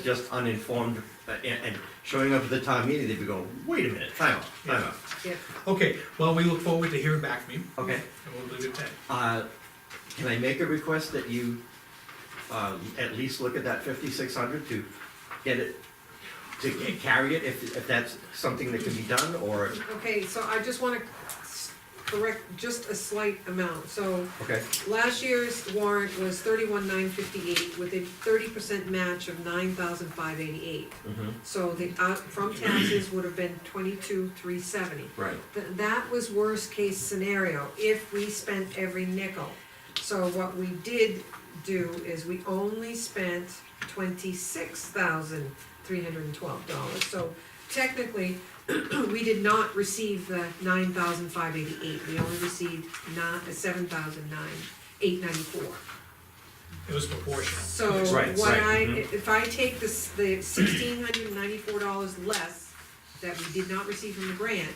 just uninformed and showing up at the town meeting, they'd be going, wait a minute, time out. Yeah. Okay, well, we look forward to hearing back from you, Okay, and we'll leave it at that. can I make a request that you, at least look at that 5,600 to get it, to carry it, if that's something that can be done, or, Okay, so I just wanna correct just a slight amount, so okay, last year's warrant was 31,958 with a 30% match of 9,588. So the from taxes would have been 22,370. right, That was worst case scenario, if we spent every nickel. So what we did do is we only spent $26,312. So technically, we did not receive the 9,588, we only received 7,894. It was proportional. So Right, what right, if I take the $1,694 less that we did not receive from the grant,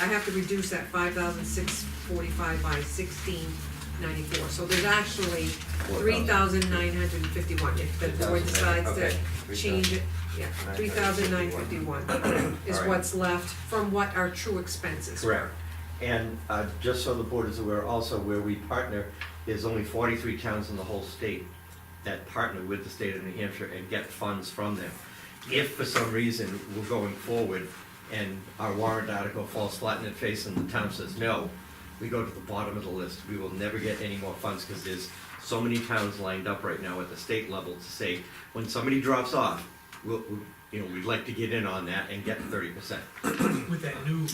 I have to reduce that 5,645 by 16 94, so there's actually 3,951, if the board decides to Okay. change it, yeah, 3,951 is All right. what's left from what our true expenses were. Correct. And just so the board is aware, also where we partner, there's only 43 towns in the whole state that partner with the state of New Hampshire and get funds from them. If for some reason we're going forward and our warrant article falls flat in the face and the town says no, we go to the bottom of the list. We will never get any more funds because there's so many towns lined up right now at the state level to say, when somebody drops off, we'd like to get in on that and get 30%. With that new,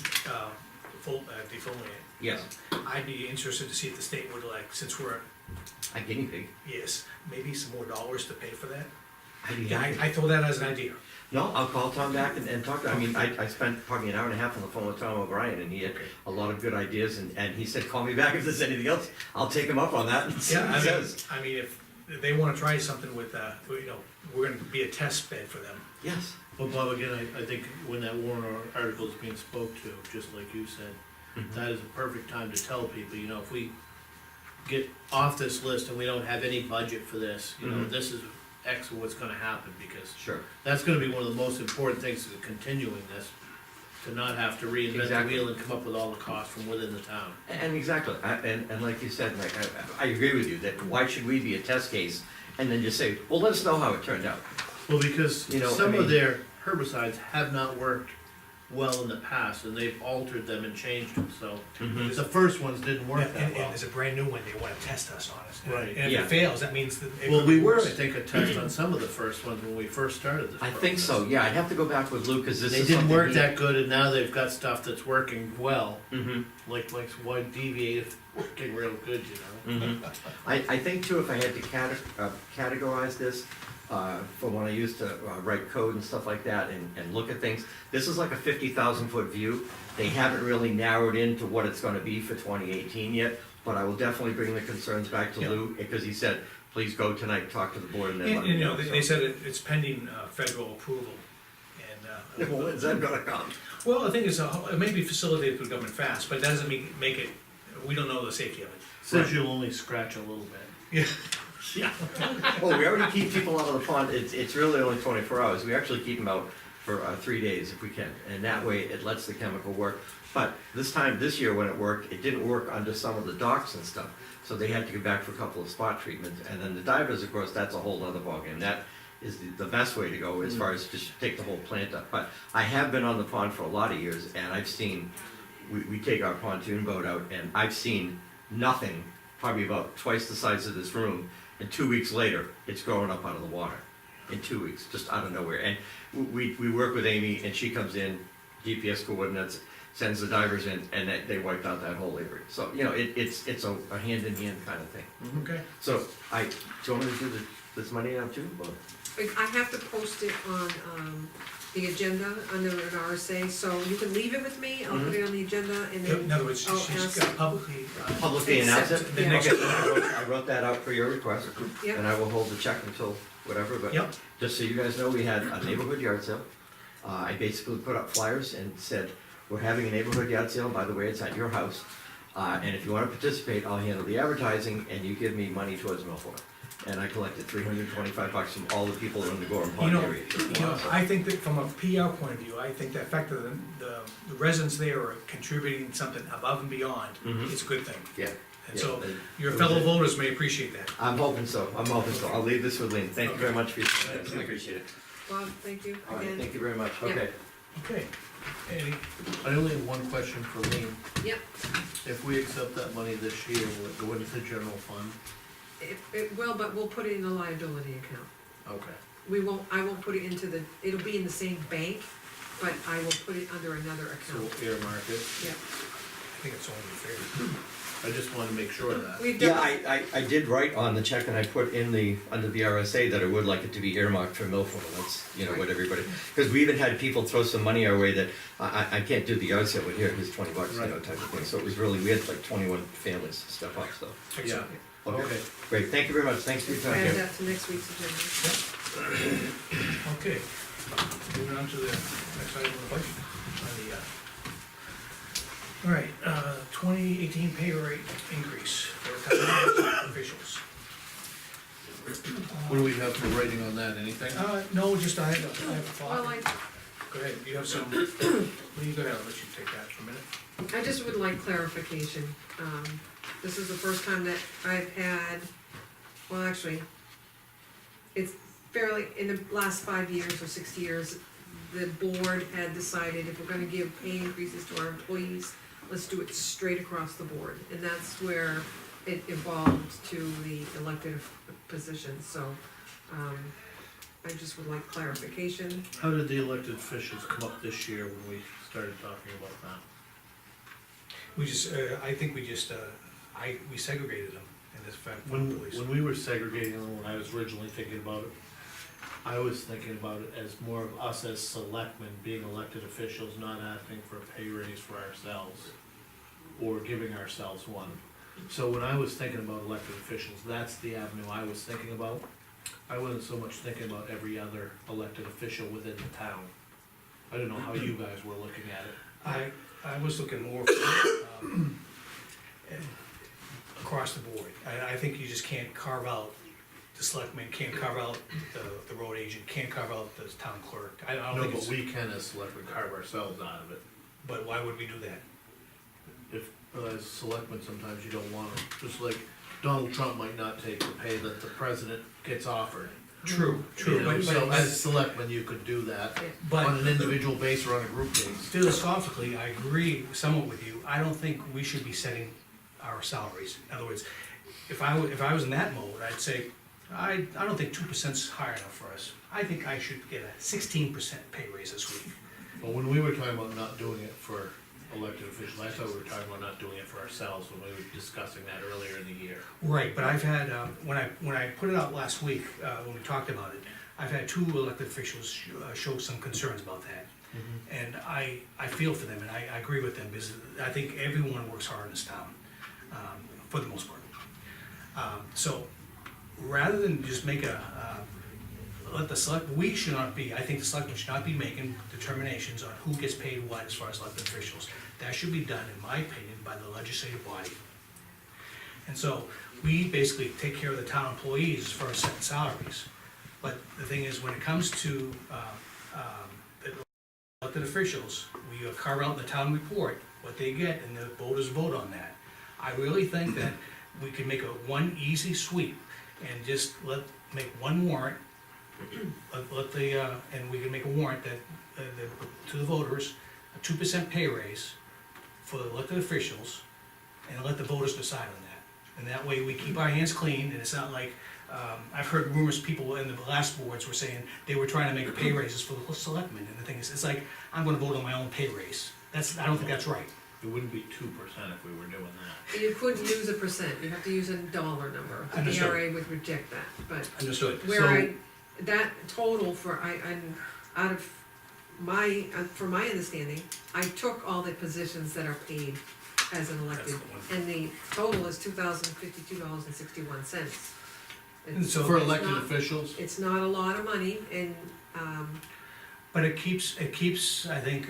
defoliant. Yes, I'd be interested to see if the state would like, since we're, a guinea pig. yes, maybe some more dollars to pay for that. I'd be Yeah, happy. I throw that as an idea. No, I'll call Tom back and talk to him. I mean, I spent probably an hour and a half on the phone with Tom O'Brien, and he had a lot of good ideas, and he said, call me back if there's anything else. I'll take him up on that and see Yeah, what he says. I mean, if they wanna try something with, we're gonna be a test bed for them. Yes. Well, Bob, again, I think when that warrant article is being spoke to, just like you said, that is a perfect time to tell people, if we get off this list and we don't have any budget for this, Mhm. this is X of what's gonna happen, because Sure. that's gonna be one of the most important things to continuing this, to not have to reinvent the Exactly. wheel and come up with all the costs from within the town. And exactly, and like you said, Mike, I agree with you, that why should we be a test case and then just say, well, let us know how it turned out. Well, because You know, some I of mean- their herbicides have not worked well in the past, and they've altered them and changed them, so the first ones didn't work that And well. there's a brand new one, they wanna test us on it. Right. And if Yeah. it fails, that means that it Well, could we be were, I worse. think, a test on some of the first ones when we first started this I process. think so, yeah, I'd have to go back with Luke, cause this They is didn't something work he- that good, and now they've got stuff that's working well, Mhm. like why deviate if working real good, Mhm. I think too, if I had to categorize this, from when I used to write code and stuff like that and look at things, this is like a 50,000 foot view. They haven't really narrowed into what it's gonna be for 2018 yet, but I will definitely bring the concerns back to Yeah. Lou, because he said, please go tonight, talk to the board and then And, let me know. they said it's pending, federal approval, and, Well, when's that gonna come? well, the thing is, it may be facilitated through government fast, but it doesn't make it, we don't know the safety of it. Says you'll only scratch a little bit. Yeah. Yeah. Well, we already keep people out of the pond, it's really only 24 hours, we actually keep them out for 3 days if we can, and that way it lets the chemical work. But this year when it worked, it didn't work under some of the docks and stuff, so they had to go back for a couple of spot treatments, and then the divers, of course, that's a whole other ballgame. That is the best way to go as far as just take the whole plant up. But I have been on the pond for a lot of years, and I've seen, we take our pontoon boat out, and I've seen nothing, probably about twice the size of this room, and 2 weeks later, it's growing up out of the water. In 2 weeks, just out of nowhere. And we work with Amy, and she comes in, GPS coordinates, sends the divers in, and they wiped out that whole area. So, it's a hand-in-hand kind of thing. Okay. So, do you want me to do this money now too? Or- I have to post it on, the agenda under an RSA, so you can leave it with me, I'll put it on the agenda and then. In other words, I'll she's ask- got publicly. Publicly announce it? Accept, The yeah. next, I wrote that out for your request, Yep. and I will hold the check until whatever, but Yep. just so you guys know, we had a neighborhood yard sale. I basically put up flyers and said, we're having a neighborhood yard sale, by the way, it's at your house. And if you wanna participate, I'll handle the advertising, and you give me money towards milfoil. And I collected $325 from all the people in the Gorham You Pond know, area. I think that from a PR point of view, I think the fact that the residents there are contributing something above and beyond, Mhm. is a good thing. Yeah. And Yeah, so, they- your fellow voters may appreciate that. I'm hoping so, I'll leave this with Lean. Thank you very much for your time, I appreciate it. Bob, thank you All right, again. thank you very much, Yeah. okay. Okay. Any, I only have one question for Lean. Yep, If we accept that money this year, will it go into the general fund? well, but we'll put it in a liability account. Okay. I won't put it into it'll be in the same bank, but I will put it under another So account. we'll earmark it. Yep. I think it's only fair. I just wanna make sure of that. We've Yeah, done, I did write on the check and I put in under the RSA that I would like it to be earmarked for milfoil, that's, what everybody, because we even had people throw some money our way that, I can't do the yard sale, but here's $20, Right. type of thing, so it was really, we had like 21 families step up, so. Excellent. Okay. Great, thank you very much, thanks for your time. add Jim. that to next week's agenda. Okay, moving on to the next item of the budget. On the, All right, 2018 pay rate increase for town officials. What do we have for writing on that, anything? No, just I have a thought. Well, Go ahead, you have some, well, you go ahead, I'll let you take that for a minute. I just would like clarification. This is the first time that I've had, well, actually, it's fairly, in the last 5 years or 6 years, the board had decided if we're gonna give pay increases to our employees, let's do it straight across the board. And that's where it evolved to the elected positions, so, I just would like clarification. How did the elected officials come up this year when we started talking about that? We just, I think we just, we segregated them in this fact. When we were segregating them, when I was originally thinking about it, I was thinking about it as more of us as selectmen being elected officials, not asking for a pay raise for ourselves, or giving ourselves one. So when I was thinking about elected officials, that's the avenue I was thinking about. I wasn't so much thinking about every other elected official within the town. I don't know how you guys were looking at it. I was looking more across the board. I think you just can't carve out the selectmen, can't carve out the road agent, can't carve out the town clerk. I don't No, think but it's, we can as selectmen carve ourselves out of it. but why would we do that? If, as selectmen, sometimes you don't want to, just like Donald Trump might not take the pay that the president gets offered. True, You know, but so as selectmen, you could do that But- on an individual base or on a group base. philosophically, I agree somewhat with you. I don't think we should be setting our salaries. In other words, if I was in that mode, I'd say, I don't think 2%'s high enough for us. I think I should get a 16% pay raise this week. But when we were talking about not doing it for elected officials, I thought we were talking about not doing it for ourselves when we were discussing that earlier in the year. Right, but I've had, when I put it out last week, when we talked about it, I've had 2 elected officials show some concerns about that. And I feel for them, and I agree with them, because I think everyone works hard in this town, for the most part. So, rather than just make let the we should not be, I think the selectmen should not be making determinations on who gets paid what as far as elected officials. That should be done, in my opinion, by the legislative body. And so, we basically take care of the town employees as far as setting salaries. But the thing is, when it comes to, the elected officials, we carve out in the town report what they get, and the voters vote on that. I really think that we could make one easy sweep, and just make one warrant, and we can make a warrant that, to the voters, a 2% pay raise for the elected officials, and let the voters decide on that. And that way we keep our hands clean, and it's not like, I've heard rumors, people in the last boards were saying they were trying to make pay raises for the selectmen, and the thing is, it's like, I'm gonna vote on my own pay raise. I don't think that's right. It wouldn't be 2% if we were doing that. You couldn't use a percent, you have to use a dollar number. The Understood. DRA would reject that, but Understood. where that total for, I'm out of my, from my understanding, I took all the positions that are paid as an elected, That's the one. and the total is $2,052.61. And so- For it's elected not- officials, It's not a lot of money, and, But it keeps, I think,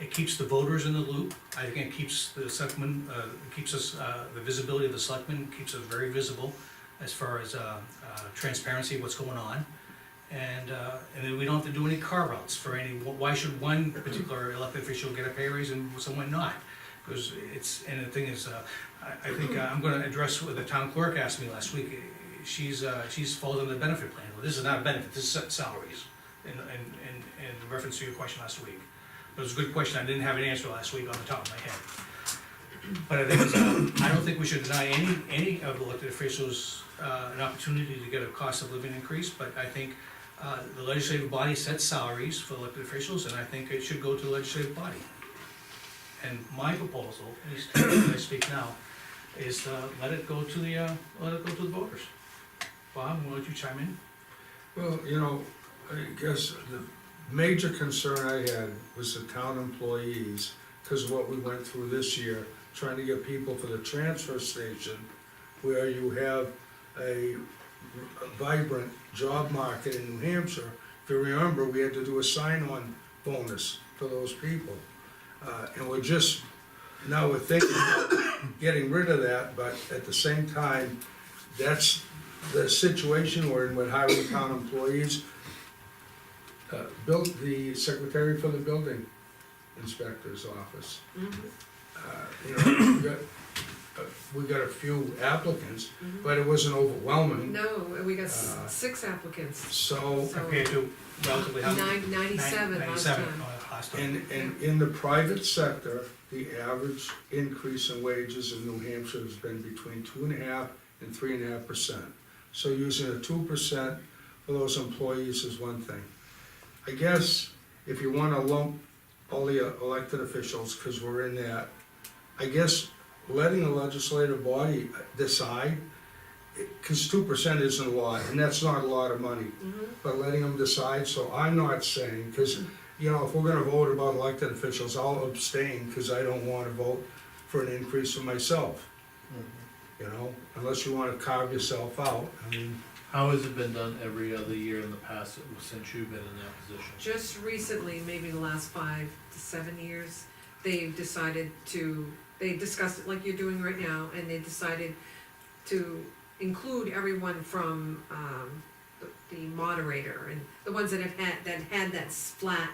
it keeps the voters in the loop. I think it keeps the selectmen, it keeps us, the visibility of the selectmen keeps us very visible as far as, transparency, what's going on. And then we don't have to do any carve-outs for why should one particular elected official get a pay raise and someone not? Because and the thing is, I think I'm gonna address what the town clerk asked me last week. She's falls under the benefit plan. Well, this is not a benefit, this is salaries, in reference to your question last week. It was a good question, I didn't have an answer last week on the top of my head. But I think, I don't think we should deny any of the elected officials, an opportunity to get a cost of living increase, but I think, the legislative body sets salaries for elected officials, and I think it should go to the legislative body. And my proposal, at least as I speak now, is let it go to the voters. Bob, will you chime in? Well, you know, I guess the major concern I had was the town employees, because of what we went through this year, trying to get people for the transfer station, where you have a vibrant job market in New Hampshire. If you remember, we had to do a sign-on bonus for those people. And we're just now we're thinking about getting rid of that, but at the same time, that's the situation we're in with hiring town employees. Built the secretary for the building inspector's office. You know, we got a few applicants, but it wasn't overwhelming, No, we got Uh, 6 applicants, so. so Compared to relatively how? 97 last 97, time. last time. And in the private sector, the average increase in wages in New Hampshire has been between 2.5% and 3.5%. So using a 2% for those employees is one thing. I guess if you wanna lump all the elected officials, cause we're in that, I guess letting the legislative body decide, cause 2% isn't a lot, and that's not a lot of money. But letting them decide, so I'm not saying, cause, you know, if we're gonna vote about elected officials, I'll abstain, cause I don't wanna vote for an increase for myself. You know, unless you wanna carve yourself out, I mean, How has it been done every other year in the past since you've been in that position? Just recently, maybe the last 5 to 7 years, they've decided to, they discussed it like you're doing right now, and they decided to include everyone from, the moderator, and the ones that had that flat,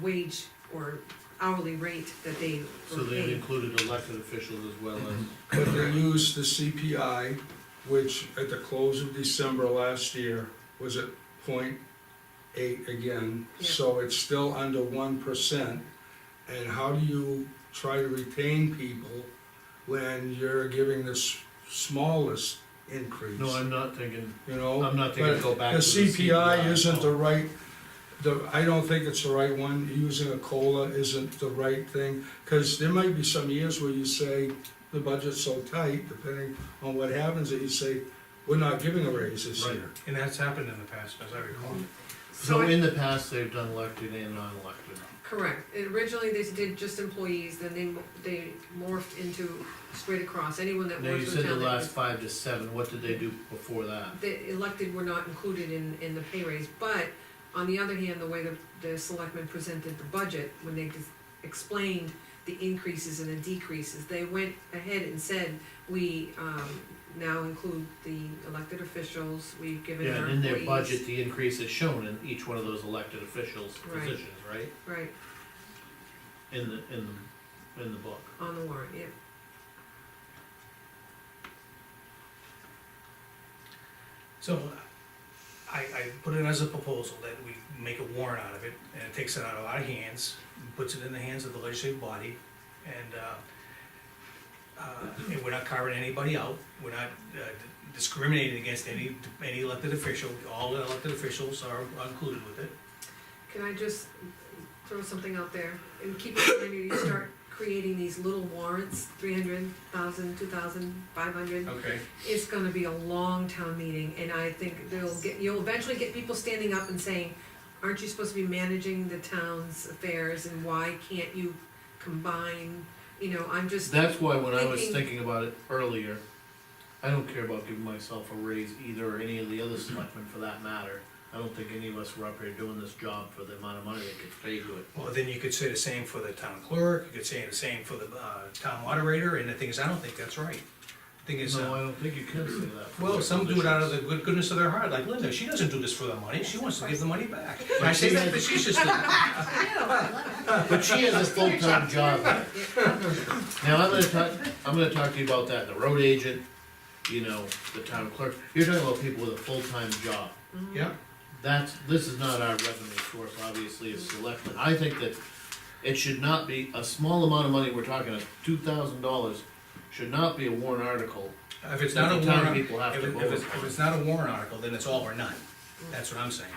wage or hourly rate that they So were they've paid. included elected officials as well as, but they used the CPI, which at the close of December last year was at 0.8 again, so it's still under 1%. And how do you try to retain people when you're giving the smallest increase? no, I'm not thinking, You know? I'm not thinking But go back the to the CPI isn't no. the right, I don't think it's the right one, using a COLA isn't the right thing, cause there might be some years where you say, the budget's so tight, depending on what happens, that you say, we're not giving a raise this Right. year. And that's happened in the past, as I recall. So I- in the past, they've done elected and non-elected. Correct. Originally, they did just employees, then they morphed into straight across, anyone that Now, you works for said the the town. last 5 to 7, what did they do before that? The elected were not included in the pay raise, but on the other hand, the way the selectmen presented the budget, when they explained the increases and the decreases, they went ahead and said, we, now include the elected officials, we've given Yeah, our and in their employees. budget, the increase is shown in each one of those elected officials' Right. positions, right? Right, In the book. on the warrant, yeah. So, I put it as a proposal that we make a warrant out of it, and it takes it out of our hands, and puts it in the hands of the legislative body, and we're not carving anybody out, we're not discriminating against any elected official, all the elected officials are included with it. Can I just throw something out there, and keep in mind, you start creating these little warrants, 300,000, 2,000, 500. Okay. It's gonna be a long town meeting, and I think you'll eventually get people standing up and saying, aren't you supposed to be managing the town's affairs, and why can't you combine, you know, I'm just, That's why when I was Thinking- thinking about it earlier, I don't care about giving myself a raise either, or any of the other selectmen for that matter. I don't think any of us were up here doing this job for the amount of money that gets paid to it. Well, then you could say the same for the town clerk, you could say the same for the town moderator, and the thing is, I don't think that's right. The thing is, No, I don't think you can say that. for well, their some do it out of positions. the goodness of their heart, like Linda, she doesn't do this for the money, she wants to give the money back. And I say that facetiously. But she has a full-time job. Now, I'm gonna talk to you about that, the road agent, you know, the town clerk. You're talking about people with a full-time job. Yeah, This is not our revenue source, obviously, as selectmen. I think that it should not be, a small amount of money, we're talking of $2,000, should not be a warrant article. if it's not a The town warrant, people have if to it- vote if it's, on if it. it's not a warrant article, then it's all or none, that's what I'm saying.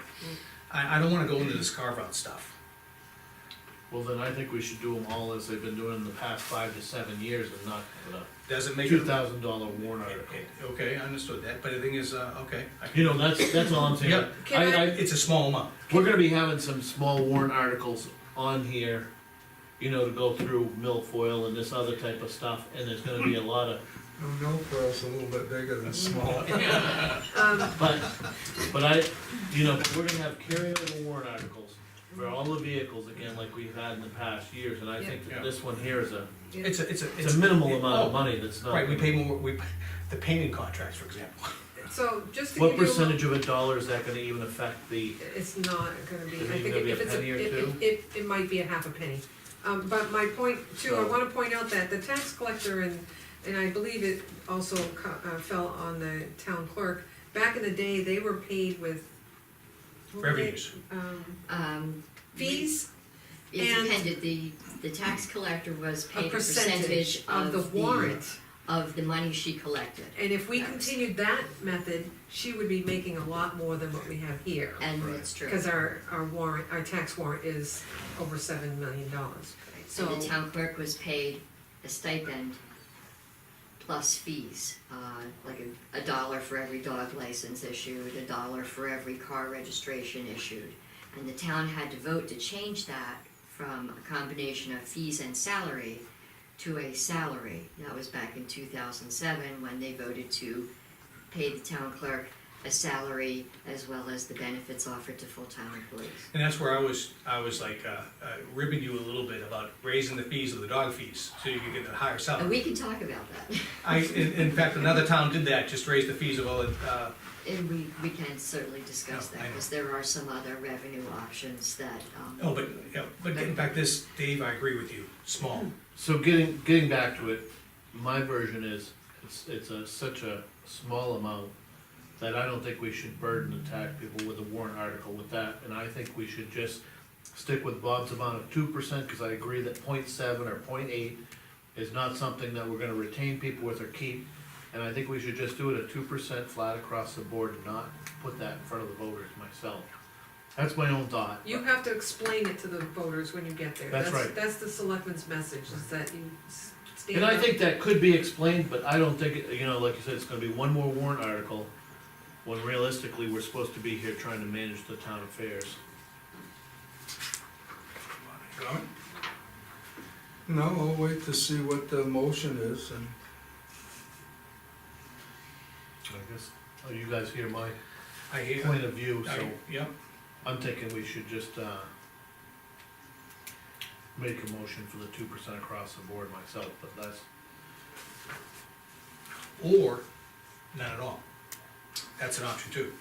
I don't wanna go into this carve-out stuff. Well, then I think we should do them all as they've been doing in the past 5 to 7 years and not put a Doesn't make it. $2,000 warrant article. Okay, I understood that, but the thing is, okay. You know, that's all I'm saying. Yep. It's a small amount. We're gonna be having some small warrant articles on here, you know, to go through milfoil and this other type of stuff, and there's gonna be a lot of, No, pearl's a little bit bigger than small. but I, you know, we're gonna have carryover warrant articles. for all the vehicles, again, like we've had in the past years, and I think Yeah. that this one here is It's it's a minimal amount of oh, money that's not. Right, we pay more, the painting contracts, for example. So just to What give you a little. percentage of a dollar is that gonna even affect the, It's not gonna be, Is it I think gonna be if a it's a, penny or two? it might be a half a penny. But my point too, I So- wanna point out that the tax collector and I believe it also fell on the town clerk, back in the day, they were paid with. what were they? Revenues. Fees, It And- depended, the tax collector was a paid a percentage of the warrant. of the money she collected. And if we Yes. continued that method, she would be making a lot more than what we have here. And it's true. Cause our warrant, our tax warrant is over $7 million. So So, the town clerk was paid a stipend plus fees, like a dollar for every dog license issued, a dollar for every car registration issued. And the town had to vote to change that from a combination of fees and salary to a salary. That was back in 2007 when they voted to pay the town clerk a salary as well as the benefits offered to full-time employees. And that's where I was like, ribbing you a little bit about raising the fees of the dog fees, so you could get a higher And salary. we can talk about that. In fact, another town did that, just raised the fees of all the, And we can certainly discuss Yeah, that, I know. because there are some other revenue options that, oh, but, yeah, but in fact, this, Dave, I agree with you, small. so getting back to it, my version is, such a small amount that I don't think we should burden the tax people with a warrant article with that, and I think we should just stick with Bob's amount of 2%, cause I agree that 0.7 or 0.8 is not something that we're gonna retain people with or keep, and I think we should just do it at 2% flat across the board and not put that in front of the voters myself. That's my own thought. you have to explain it to the voters when you get there. That's right. That's the selectmen's message, is that you stand And I up. think that could be explained, but I don't think, like you said, it's gonna be one more warrant article, when realistically, we're supposed to be here trying to manage the town affairs. Comment? No, I'll wait to see what the motion is and. I guess, you guys hear my I hear, point of view, so yeah, I'm thinking we should just, make a motion for the 2% across the board myself, but that's, or none at all. That's an option too.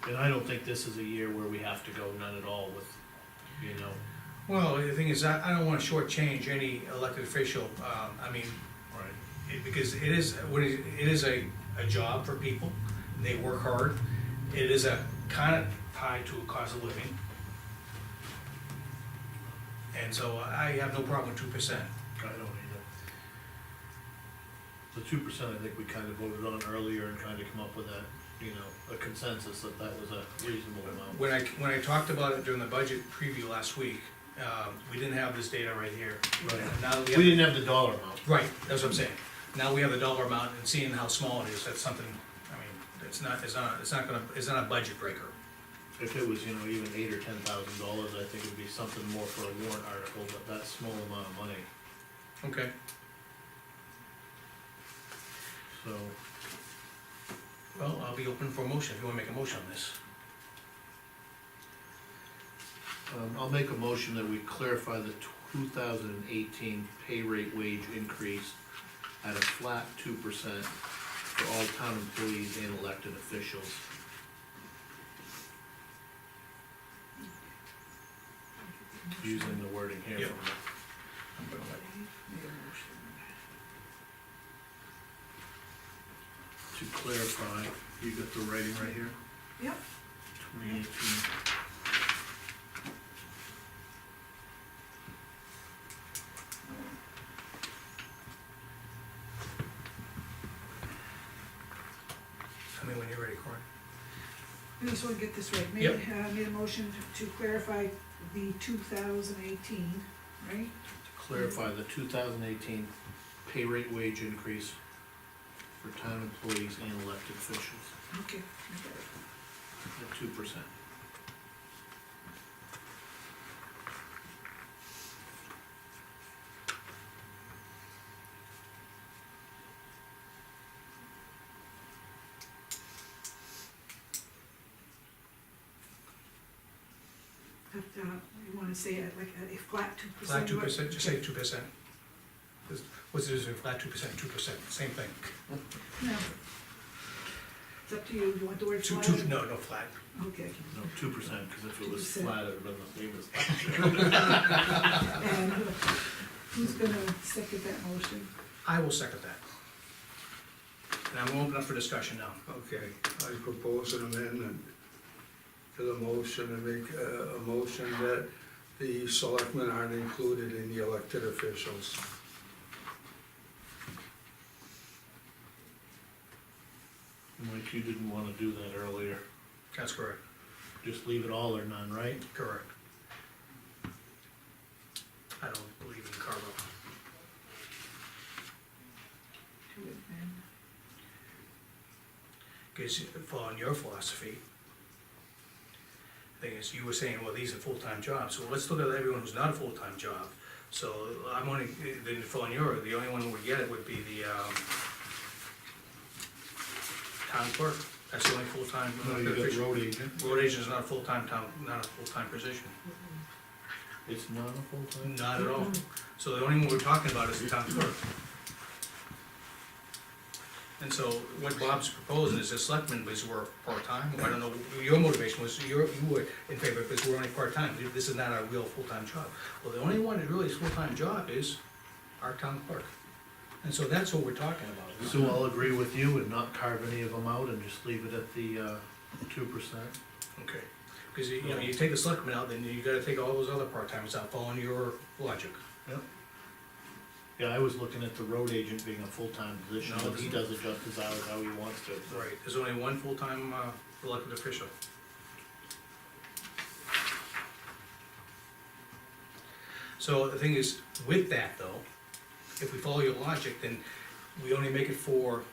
and I don't think this is a year where we have to go none at all with, Well, the thing is, I don't wanna shortchange any elected official, right. because it is, it is a job for people, they work hard. It is a kinda tied to a cost of living. And so I have no problem with 2%. I don't either. The 2%, I think we kind of voted on earlier and kind of come up with a consensus that that was a reasonable amount. When I talked about it during the budget preview last week, we didn't have this data right here. Right. Now that we We have, didn't have the dollar amount. right, that's what I'm saying. Now we have the dollar amount and seeing how small it is, that's something, I mean, it's not a budget breaker. If it was, even $8,000 or $10,000, I think it'd be something more for a warrant article, but that small amount of money, Okay. so. Well, I'll be open for a motion, if you wanna make a motion on this. I'll make a motion that we clarify the 2018 pay rate wage increase at a flat 2% for all town employees and elected officials. Using the wording here Yep. from the I'm gonna let- to clarify, you got the writing right here? Yep. 2018. Tell me when you're ready, Cory. I just wanna get this right. Yep. Made a motion to clarify the 2018, right? To clarify the 2018 pay rate wage increase for town employees and elected officials Okay, I got it. at 2%. But, you wanna say it like a flat 2%? Flat 2%, just say 2%. What's the difference between flat 2%, 2%, same thing. No. It's up to you, you want the word Two, flat? no, flat. Okay, No, 2%, because if it was 2%. flat, it would have been the same as last year. and who's gonna second that motion? I will second that. And I'm gonna open up for discussion now. Okay, I propose an amendment to the motion and make a motion that the selectmen aren't included in the elected officials. Mike, you didn't wanna do that earlier, That's correct, just leave it all or none, right? correct. I don't believe in Carlo. To it then. Because following your philosophy, thing is, you were saying, well, these are full-time jobs, so let's look at everyone who's not a full-time job. So I'm only, then following your, the only one who would get it would be the, town clerk, that's the only full-time. No, you got road agent, Road agent is not a full-time not a full-time position, it's not a full-time? not at all. So the only one we're talking about is the town clerk. And so what Bob's proposing is the selectmen was were part-time, I don't know, your motivation was, you were in favor because we're only part-time, this is not our real full-time job. Well, the only one that really is full-time job is our town clerk. And so that's what we're talking about. So I'll agree with you and not carve any of them out and just leave it at the, 2%. Okay, because you know, you take the selectmen out, then you gotta take all those other part-timers out, following your logic. Yeah, I was looking at the road agent being a full-time position, No, but he does adjust his hours how he wants to. so. Right, there's only one full-time, elected official. So the thing is, with that though, if we follow your logic, then we only make it for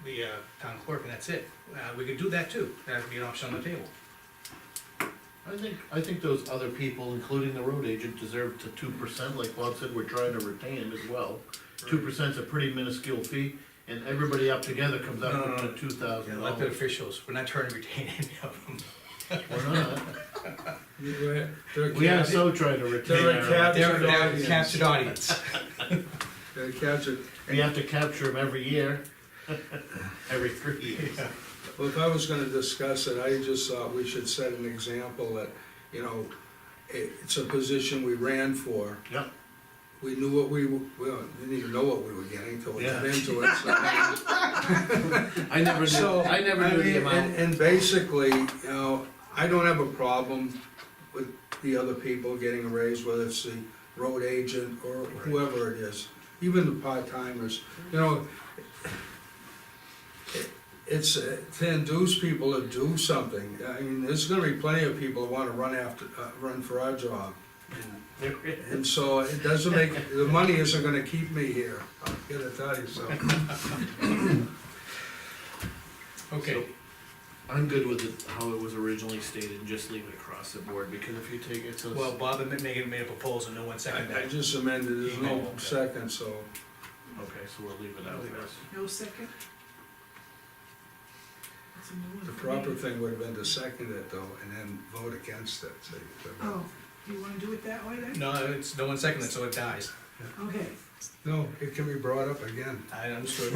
the, town clerk and that's it. We could do that too, that'd be an option on the table. I think those other people, including the road agent, deserve to 2%, like Bob said, we're trying to retain him as well. 2%'s a pretty minuscule fee, and everybody up together comes No, up no, to $2,000. Elected officials, we're not trying to retain any of them. We're not. They're We are captured- so trying to retain They're a our, captured They're audience. captured audience. They're captured. we have to capture them every year, every 3 years. Well, if I was gonna discuss it, I just thought we should set an example that, you know, it's a position we ran for. Yep. We knew what we didn't even know what we were getting till we got Yeah. into it, so. I never So, knew, I never knew the mean, amount. And basically, you know, I don't have a problem with the other people getting a raise, whether it's the road agent or whoever it is, even the part-timers, you know. It's to induce people to do something. I mean, there's gonna be plenty of people who wanna run for our job. And so it doesn't make, the money isn't gonna keep me here, I'm gonna tell you so. Okay, I'm good with it, how it was originally stated, and just leave it across the board, because if you take it to. well, Bob had made a proposal, no one seconded I that. just amended, there's Oh, no okay. second, so. Okay, so we'll leave it out there. No second? That's a new one The for proper me. thing would have been to second it though, and then vote against it, see. Oh, you wanna do it that way then? No, it's, no one seconded, so it dies. Okay, No, it can be brought up again. I understood.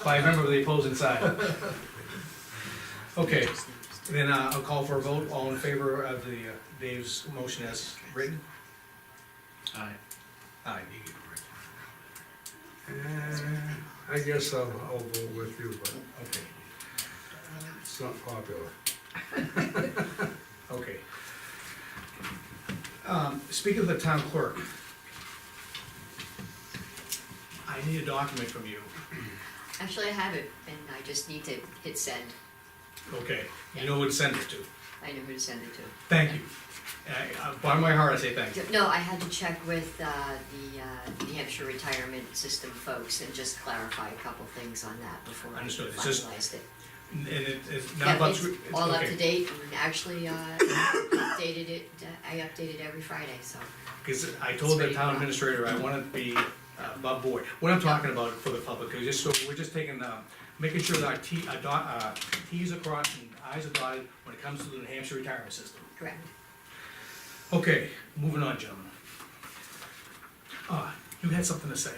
By a member of the opposing side. Okay, then I'll call for a vote, all in favor of the, Dave's motion as written? Aye. Aye. I guess I'll vote with you, but Okay, it's not popular. okay. Speaking of the town clerk, I need a document from you. Actually, I have it, and I just need to hit send. Okay, you know who to send it to. I know who to send it to. Thank you. Bottom of my heart, I say thank you. No, I had to check with the New Hampshire retirement system folks and just clarify a couple things on that before I Understood. It's just- finalized it. And it's not Yeah, about. it's all up okay. to date, and actually, updated it, I update it every Friday, so. Because I told the town administrator I want to be above board. What I'm talking about for the public, is just so, we're just taking, making sure that our T's are crossed and I's are dotted when it comes to the New Hampshire retirement system. Correct. Okay, moving on, gentlemen. You had something to say.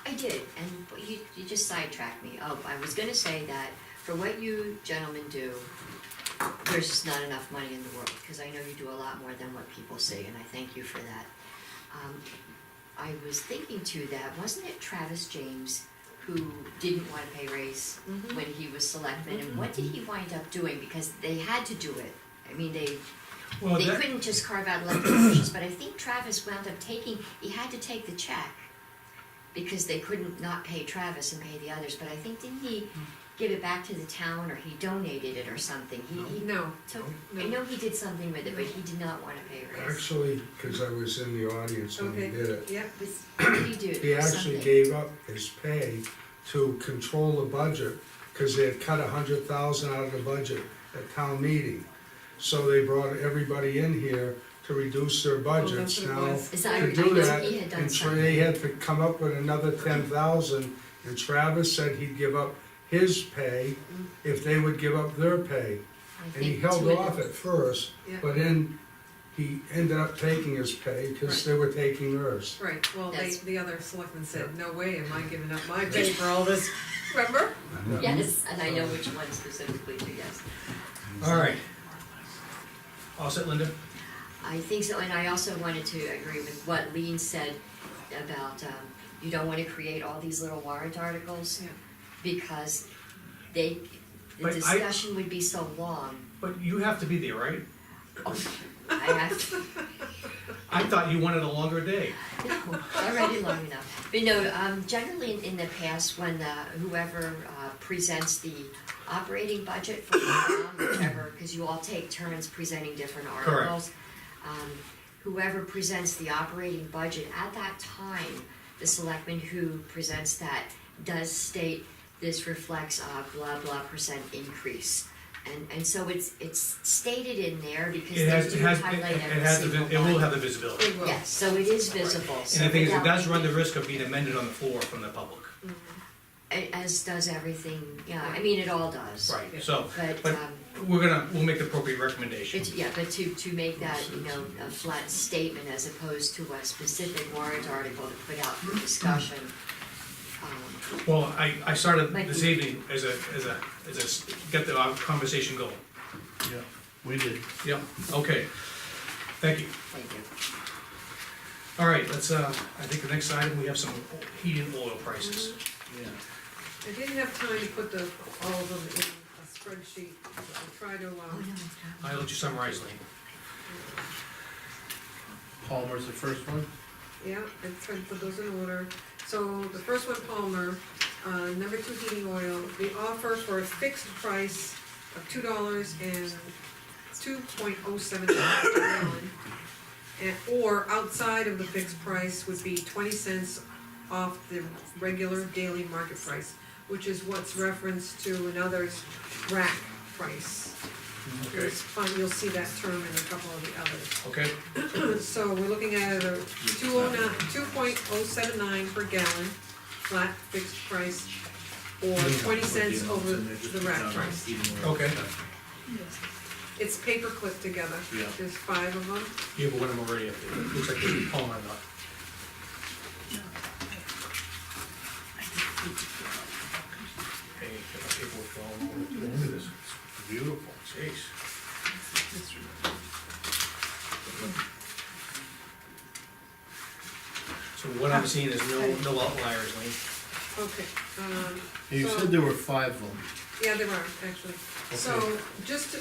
I did, and you just sidetracked me. Oh, I was gonna say that for what you gentlemen do, there's just not enough money in the world, because I know you do a lot more than what people see, and I thank you for that. I was thinking too that, wasn't it Travis James who didn't want a pay raise when he was selectman, and what did he wind up doing? Because they had to do it. I mean, they couldn't just carve out elected officials, but I think Travis wound up he had to take the check because they couldn't not pay Travis and pay the others, but I think, didn't he give it back to the town, or he donated it or something? He No, took, I know he did something with it, but he did not want a pay raise. Actually, because I was in the audience when he okay, did it, yeah, What did he do? he actually Something. gave up his pay to control the budget, because they had cut 100,000 out of the budget at town meeting. So they brought everybody in here to reduce their budgets. what it Now, was. Is to that- I do know that, he had done and something. they had to come up with another 10,000, and Travis said he'd give up his pay if they would give up their pay. I And he think held two of off them- at first, Yeah. but then he ended up taking his pay, because they were taking theirs. right, well, That's- the other selectmen said, no way am I giving up my pay for all this, remember? Yes, and I know which one specifically too, yes. All right. All set, Linda? I think so, and I also wanted to agree with what Lean said about, you don't wanna create all these little warrant articles, Yeah. because the But discussion would be so long. But you have to be there, right? I have, I thought you wanted a longer day. no, already long enough. But no, generally in the past, when whoever presents the operating budget for the town, whichever, because you all take turns presenting different articles. Whoever presents the operating budget, at that time, the selectman who presents that does state this reflects a blah blah percent increase. And so it's stated in there because they do highlight every single It will line. have the visibility. It will. Yes, so it is visible. And the thing is, it without does run the making- risk of being amended on the floor from the public. As does everything, yeah, I mean, it all does. Right, so, But, but we'll make the appropriate recommendation. yeah, but to make that, a flat statement as opposed to a specific warrant article to put out for discussion. Well, I started Might this be- evening get the conversation going. Yeah, we did. Yep, okay. Thank you. Thank you. All right, let's, I think the next item, we have some heating oil prices. Yeah. I didn't have time to put all of them in a spreadsheet, I'll try to, Oh, no, it's not. I'll let you summarize, Lee. Palmer's the first one? yeah, I tried to put those in order. So the first one, Palmer, number 2 heating oil, the offer for a fixed price of $2 and 2.07 per gallon. Or outside of the fixed price would be 20 cents off the regular daily market price, which is what's referenced to another's rack price. Okay, It's fun, you'll see that term in a couple of the others. okay, So we're looking at a 2.079 per gallon, flat fixed price, or 20 cents over the rack price. okay. It's paper clipped together. Yeah. There's 5 of them. You have one of them already up there. Looks like there's a poem or not. Hey, get my paperwork all over. Look at this. It's beautiful. Jeez. So what I'm seeing is no outliers, Lee. Okay, You So- said there were 5 of them. yeah, there are, actually. So, just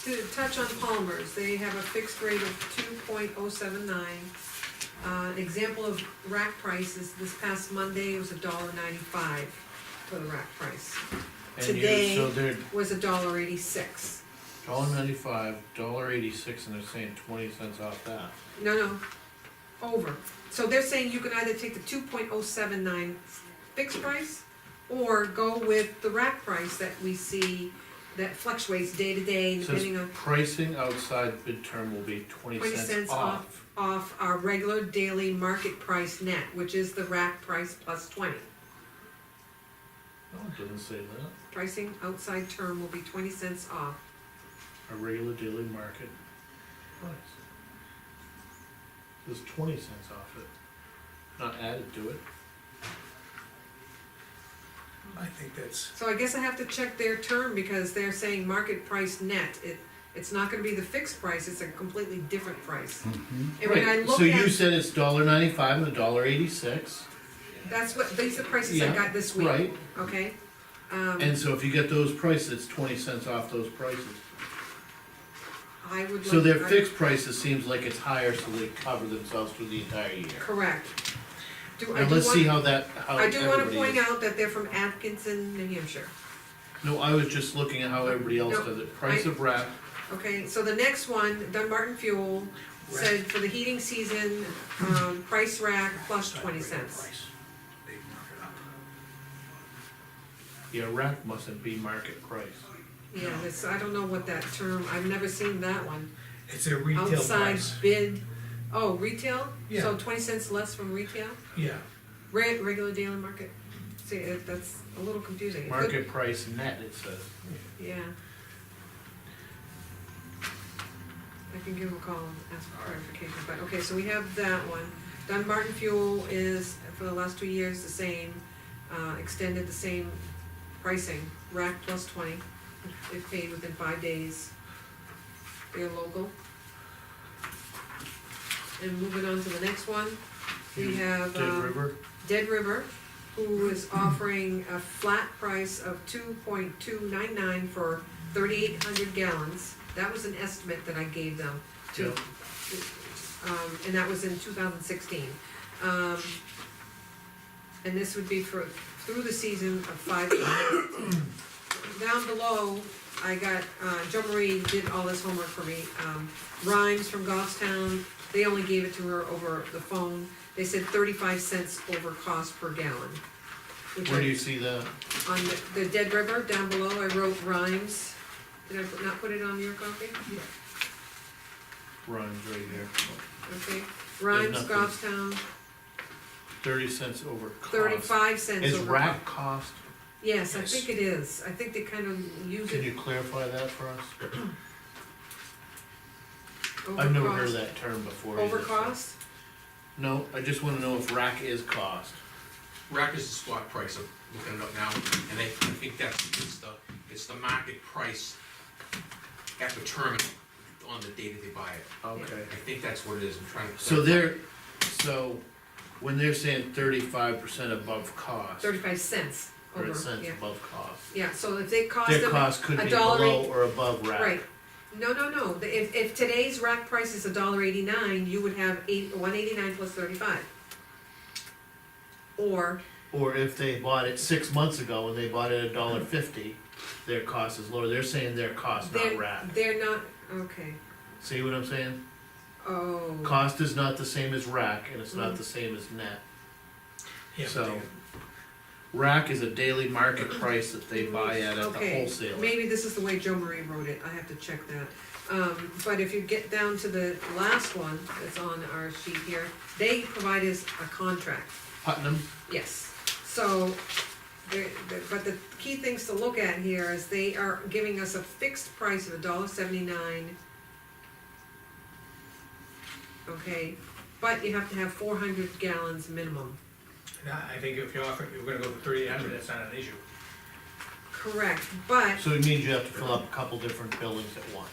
to touch on Palmer's, they have a fixed rate of 2.079. Example of rack prices, this past Monday was $1.95 for the rack price. And Today- so they're Was $1.86. $1.95, $1.86, and they're saying 20 cents off that. No, over. So they're saying you can either take the 2.079 fixed price, or go with the rack price that we see that fluctuates day to day, It says depending on pricing outside bid term will be 20 20 cents off. off our regular daily market price net, which is the rack price plus 20. No, it doesn't say that. Pricing outside term will be 20 cents off a regular daily market price. There's 20 cents off it, not added to it. I think that's, So I guess I have to check their term, because they're saying market price net, it's not gonna be the fixed price, it's a completely different price. And when I Right, look so you at, said it's $1.95 and $1.86, that's what, these are prices I Yeah, got this week, right? okay? And so if you get those prices, it's 20 cents off those prices. I would So like- their I- fixed prices seems like it's higher, so they cover themselves through the entire year. Correct. I And do let's see want- how I do wanna everybody point is. out that they're from Atkinson, New Hampshire. No, I was just looking at how everybody else No, does it. Price I- of rack, Okay, so the next one, Dunbarton Fuel, said for the heating season, price rack plus 20 cents. they mark it up. yeah, rack mustn't be market price. Yeah, this, I don't know what that term, I've never seen that one. It's a retail Outside price. bid, oh, retail? Yeah. So 20 cents less from retail? Yeah, Regular daily market? See, that's a little confusing. It could- Market price net, it says. Yeah. I can give him a call and ask for clarification, but, okay, so we have that one. Dunbarton Fuel is, for the last 2 years, the same, extended the same pricing, rack plus 20, if paid within 5 days. They're local. And moving on to the next one, we have, Dead River, Dead River, who is offering a flat price of $2.299 for 3,800 gallons. That was an estimate that I gave them to, and that was in 2016. And this would be for, through the season of 5 years. Down below, I got, Joe Marie did all this homework for me. Rhymes from Goffstown, they only gave it to her over the phone. They said 35 cents over cost per gallon. Which where I- do you see that? On the Dead River, down below, I wrote Rhymes. Did I not put it on your copy? Rhymes right here. Okay, Rhymes, nothing. Goffstown, 30 cents over cost. 35 cents Is over. rack cost, Yes, I Yes. think it is. I think they kind of use can it you clarify that for us? over I've never heard cost. of that term before. Over either. cost? No, I just wanna know if rack is cost. Rack is the spot price, I'm looking it up now, and I think it's the market price at the terminal on the day that they buy it. Okay. I think that's what it is, I'm trying to. So when they're saying 35% above cost, 35 cents over, 30 cents yeah. above cost, Yeah, so if they cost their them cost could a be dollar below eight- or above rack. Right. No, if today's rack price is $1.89, you would have 189 plus 35. Or, Or if they bought it 6 months ago and they bought it $1.50, their cost is lower. They're saying their cost, not rack. they're not, okay, See what I'm saying? oh. Cost is not the same as rack, and it's not the same as net. yeah. So, rack is a daily market price that they buy at the Okay, wholesaler. maybe this is the way Joe Marie wrote it, I have to check that. But if you get down to the last one that's on our sheet here, they provide us a contract, Putnam, yes. So, but the key things to look at here is they are giving us a fixed price of $1.79. Okay, but you have to have 400 gallons minimum. I think if you're gonna go for 3,800, that's not an issue. Correct, but so it means you have to fill up a couple different buildings at once.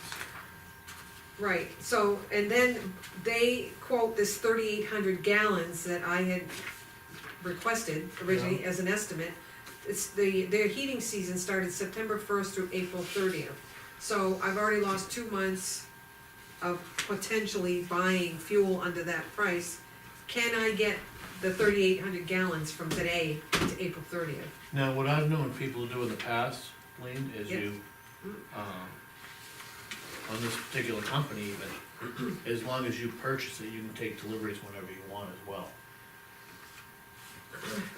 right, so, and then they quote this 3,800 gallons that I had requested originally as an estimate. It's their heating season started September 1st through April 30th. So I've already lost 2 months of potentially buying fuel under that price. Can I get the 3,800 gallons from today to April 30th? Now, what I've known people do in the past, Lean, is Yep. you, on this particular company even, as long as you purchase it, you can take deliveries whenever you want as well.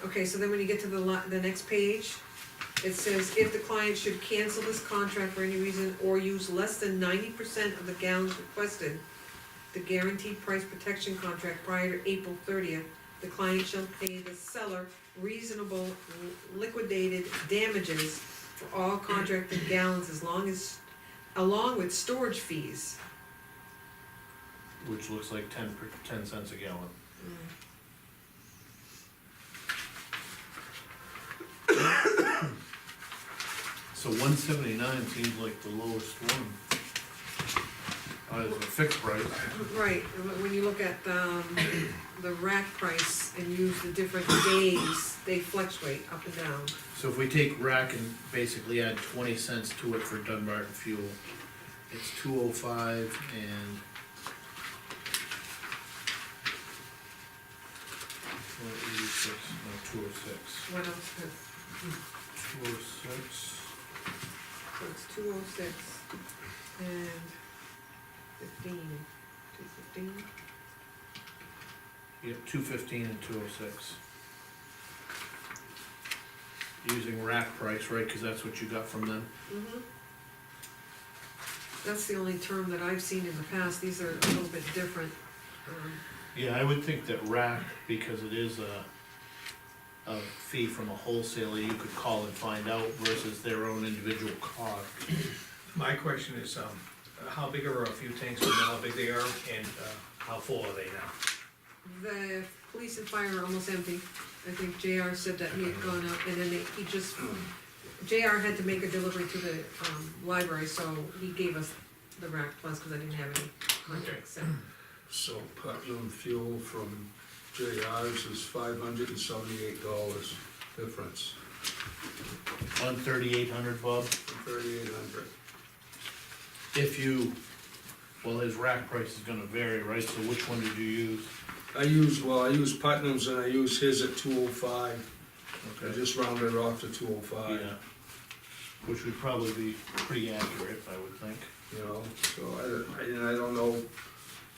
Okay, so then when you get to the next page, it says, if the client should cancel this contract for any reason or use less than 90% of the gallons requested, the guaranteed price protection contract prior to April 30th, the client shall pay the seller reasonable liquidated damages for all contracted gallons as long as along with storage fees. Which looks like 10 cents a gallon. So 179 seems like the lowest one. As a fixed price. Right, and when you look at, the rack price and use the different days, they fluctuate up and down. So if we take rack and basically add 20 cents to it for Dunbarton fuel, it's 205 and. 186, no, 206. What else? 206. So it's 206 and 15, 215. Yep, 215 and 206. Using rack price, right, cause that's what you got from them? Mhm. That's the only term that I've seen in the past, these are a little bit different. Yeah, I would think that rack, because it is a fee from a wholesaler, you could call and find out versus their own individual cog. My question is, how big are a few tanks, we know how big they are, and, how full are they now? The police and fire are almost empty. I think JR said that he had gone out and then he just, JR had to make a delivery to the, library, so he gave us the rack plus, cause I didn't have any contracts, so. So Putnam fuel from JR's is $578 difference, On 3,800, Bob? 3,800. If you, well, his rack price is gonna vary, right, so which one did you use? I use Putnam's and I use his at 205. I Okay. just rounded it off to 205. Yeah. Which would probably be pretty accurate, I would think. You know, so I don't know,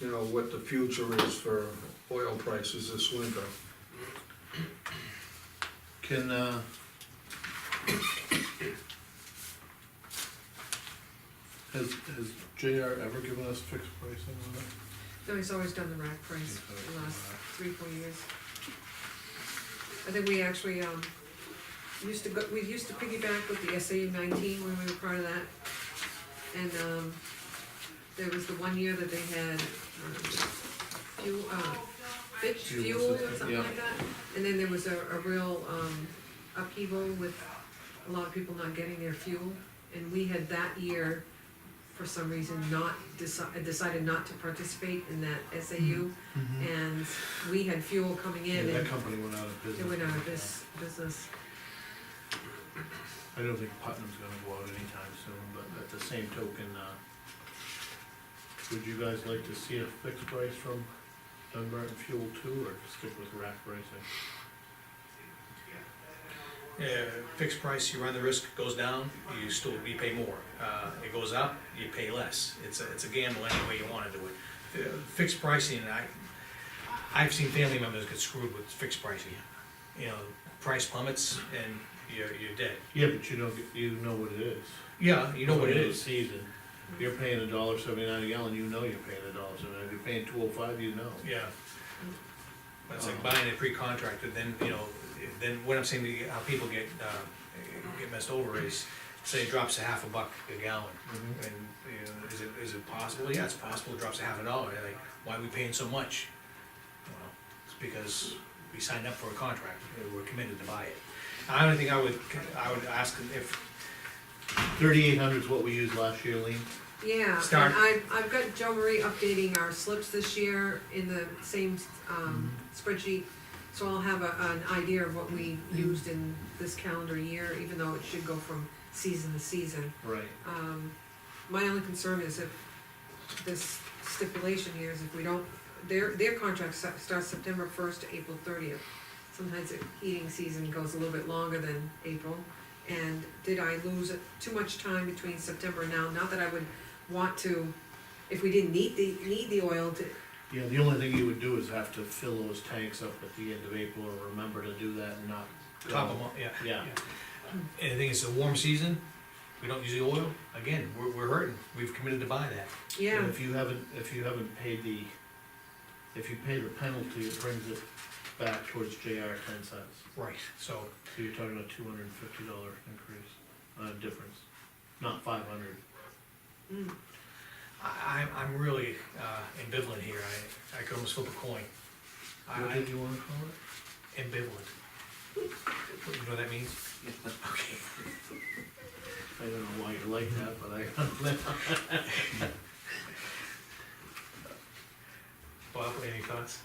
you know, what the future is for oil prices this winter. Can, has JR ever given us fixed pricing on it? No, he's always done the rack price for the last 3-4 years. I think we actually, we used to piggyback with the SAU 19 when we were part of that. And, there was the one year that they had, fuel, fish fuel or something Yeah. like that. And then there was a real, upheaval with a lot of people not getting their fuel. And we had that year, for some reason, decided not to participate in that SAU. And we had fuel coming Yeah, in that and company went out of business. it went out of business. I don't think Putnam's gonna go out anytime soon, but at the same token, would you guys like to see a fixed price from Dunbarton Fuel too, or stick with rack pricing? Fixed price, you run the risk, goes down, you pay more. It goes up, you pay less. It's a gamble any way you wanna do it. Fixed pricing, I've seen family members get screwed with fixed pricing. You know, price plummets and you're dead. Yeah, but you know what it is. Yeah, you know what it End of is. Season, you're paying $1.79 a gallon, you know you're paying $1.79, if you're paying 205, you know. Yeah. But it's like buying it pre-contracted, then, you know, then what I'm saying, how people get messed over is, say it drops a half a buck a gallon. And, you know, is it possible? Yeah, it's possible, it drops a half a dollar, like, why are we paying so much? Well, it's because we signed up for a contract, we're committed to buy it. I don't think I would ask if, 3,800 is what we used last year, Lean. Yeah, Start. and I've got Joe Marie updating our slips this year in the same, spreadsheet. So I'll have an idea of what we used in this calendar year, even though it should go from season to season. Right. My only concern is if this stipulation here is if we don't, their contract starts September 1st to April 30th. Sometimes the heating season goes a little bit longer than April. And did I lose too much time between September and now? Not that I would want to, if we didn't need the oil to, Yeah, the only thing you would do is have to fill those tanks up at the end of April, or remember to do that and not. top them up, yeah. Yeah. And the thing is, it's a warm season, we don't use the oil, again, we're hurting, we've committed to buy that. yeah. And if you haven't paid if you pay the penalty, it brings it back towards JR 10 cents. Right. So, So you're talking a $250 increase, difference, not 500. I'm really ambivalent here, I could almost flip a coin. What did you wanna call it? Ambivalent. You know what that means? Okay. I don't know why you're like that, but I. Bob, any thoughts?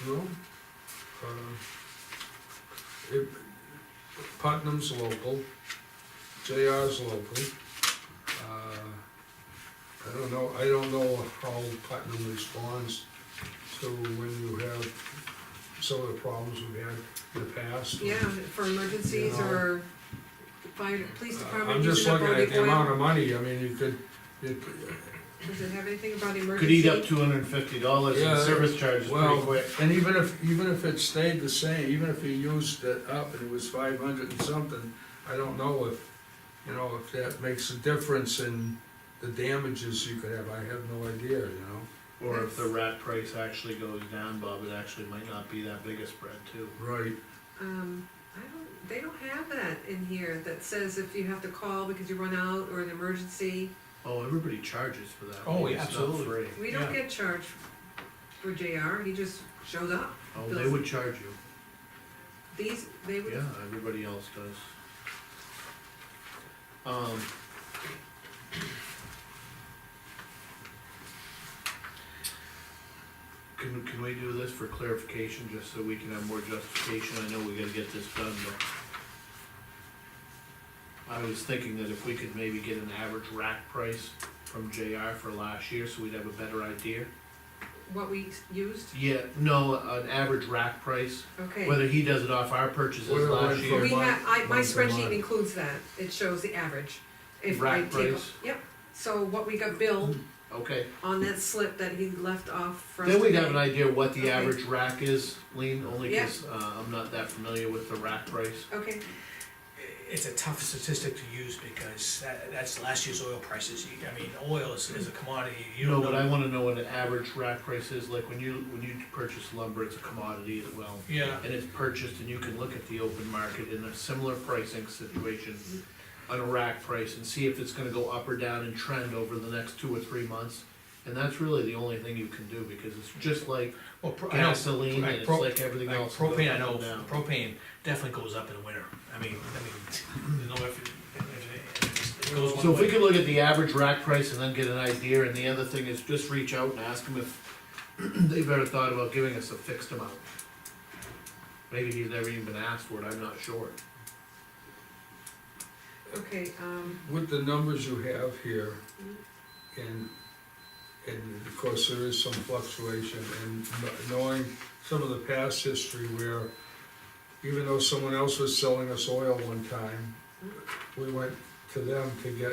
No? If, Putnam's local, JR's local. I don't know how Putnam responds to when you have some of the problems we've had in the past. Yeah, for emergencies You know. or fire, police department I'm just using up all looking at the the amount oil. of money, I mean, you could, Does it have anything about emergency? Could eat up $250 in Yeah, service charges pretty well, quick. and even if it stayed the same, even if you used it up and it was 500 and something, I don't know if, you know, if that makes a difference in the damages you could have, I have no idea, you know? Or if the rat price actually goes down, Bob, it actually might not be that big a spread too. Right. They don't have that in here that says if you have to call because you run out or an emergency. Oh, everybody charges for that. Oh, It's yeah, not absolutely. free. We don't Yeah. get charged for JR, he just shows up. Oh, they would charge you. They would. Yeah, everybody else does. Can we do this for clarification, just so we can have more justification? I know we gotta get this done, but I was thinking that if we could maybe get an average rack price from JR for last year, so we'd have a better idea. What we used, Yeah, no, an average rack price, okay. whether he does it off our purchases What about last for year. We have, my month to spreadsheet month. includes that, it shows the average. If I Rack take, price? yep, so what we got billed Okay, on that slip that he left off for us then we'd have today. an idea what the Okay. average rack is, Lean, only Yeah. cause, I'm not that familiar with the rack price. Okay, It's a tough statistic to use because that's last year's oil prices. I mean, oil is a commodity, you No, don't but know. I wanna know what an average rack price is, like when you purchase lumber, it's a commodity as well. Yeah, And it's purchased and you can look at the open market in a similar pricing situation on a rack price and see if it's gonna go up or down and trend over the next 2 or 3 months. And that's really the only thing you can do, because it's just like well, I know, gasoline and like it's pro- like everything like else. propane, I goes know, up and down. propane definitely goes up in the winter. I mean, there's no effort, it goes one So if we way. could look at the average rack price and then get an idea, and the other thing is just reach out and ask them if they've ever thought about giving us a fixed amount. Maybe he's never even been asked for it, I'm not sure. okay, With the numbers you have here, and of course, there is some fluctuation, and knowing some of the past history where even though someone else was selling us oil one time, we went to them to get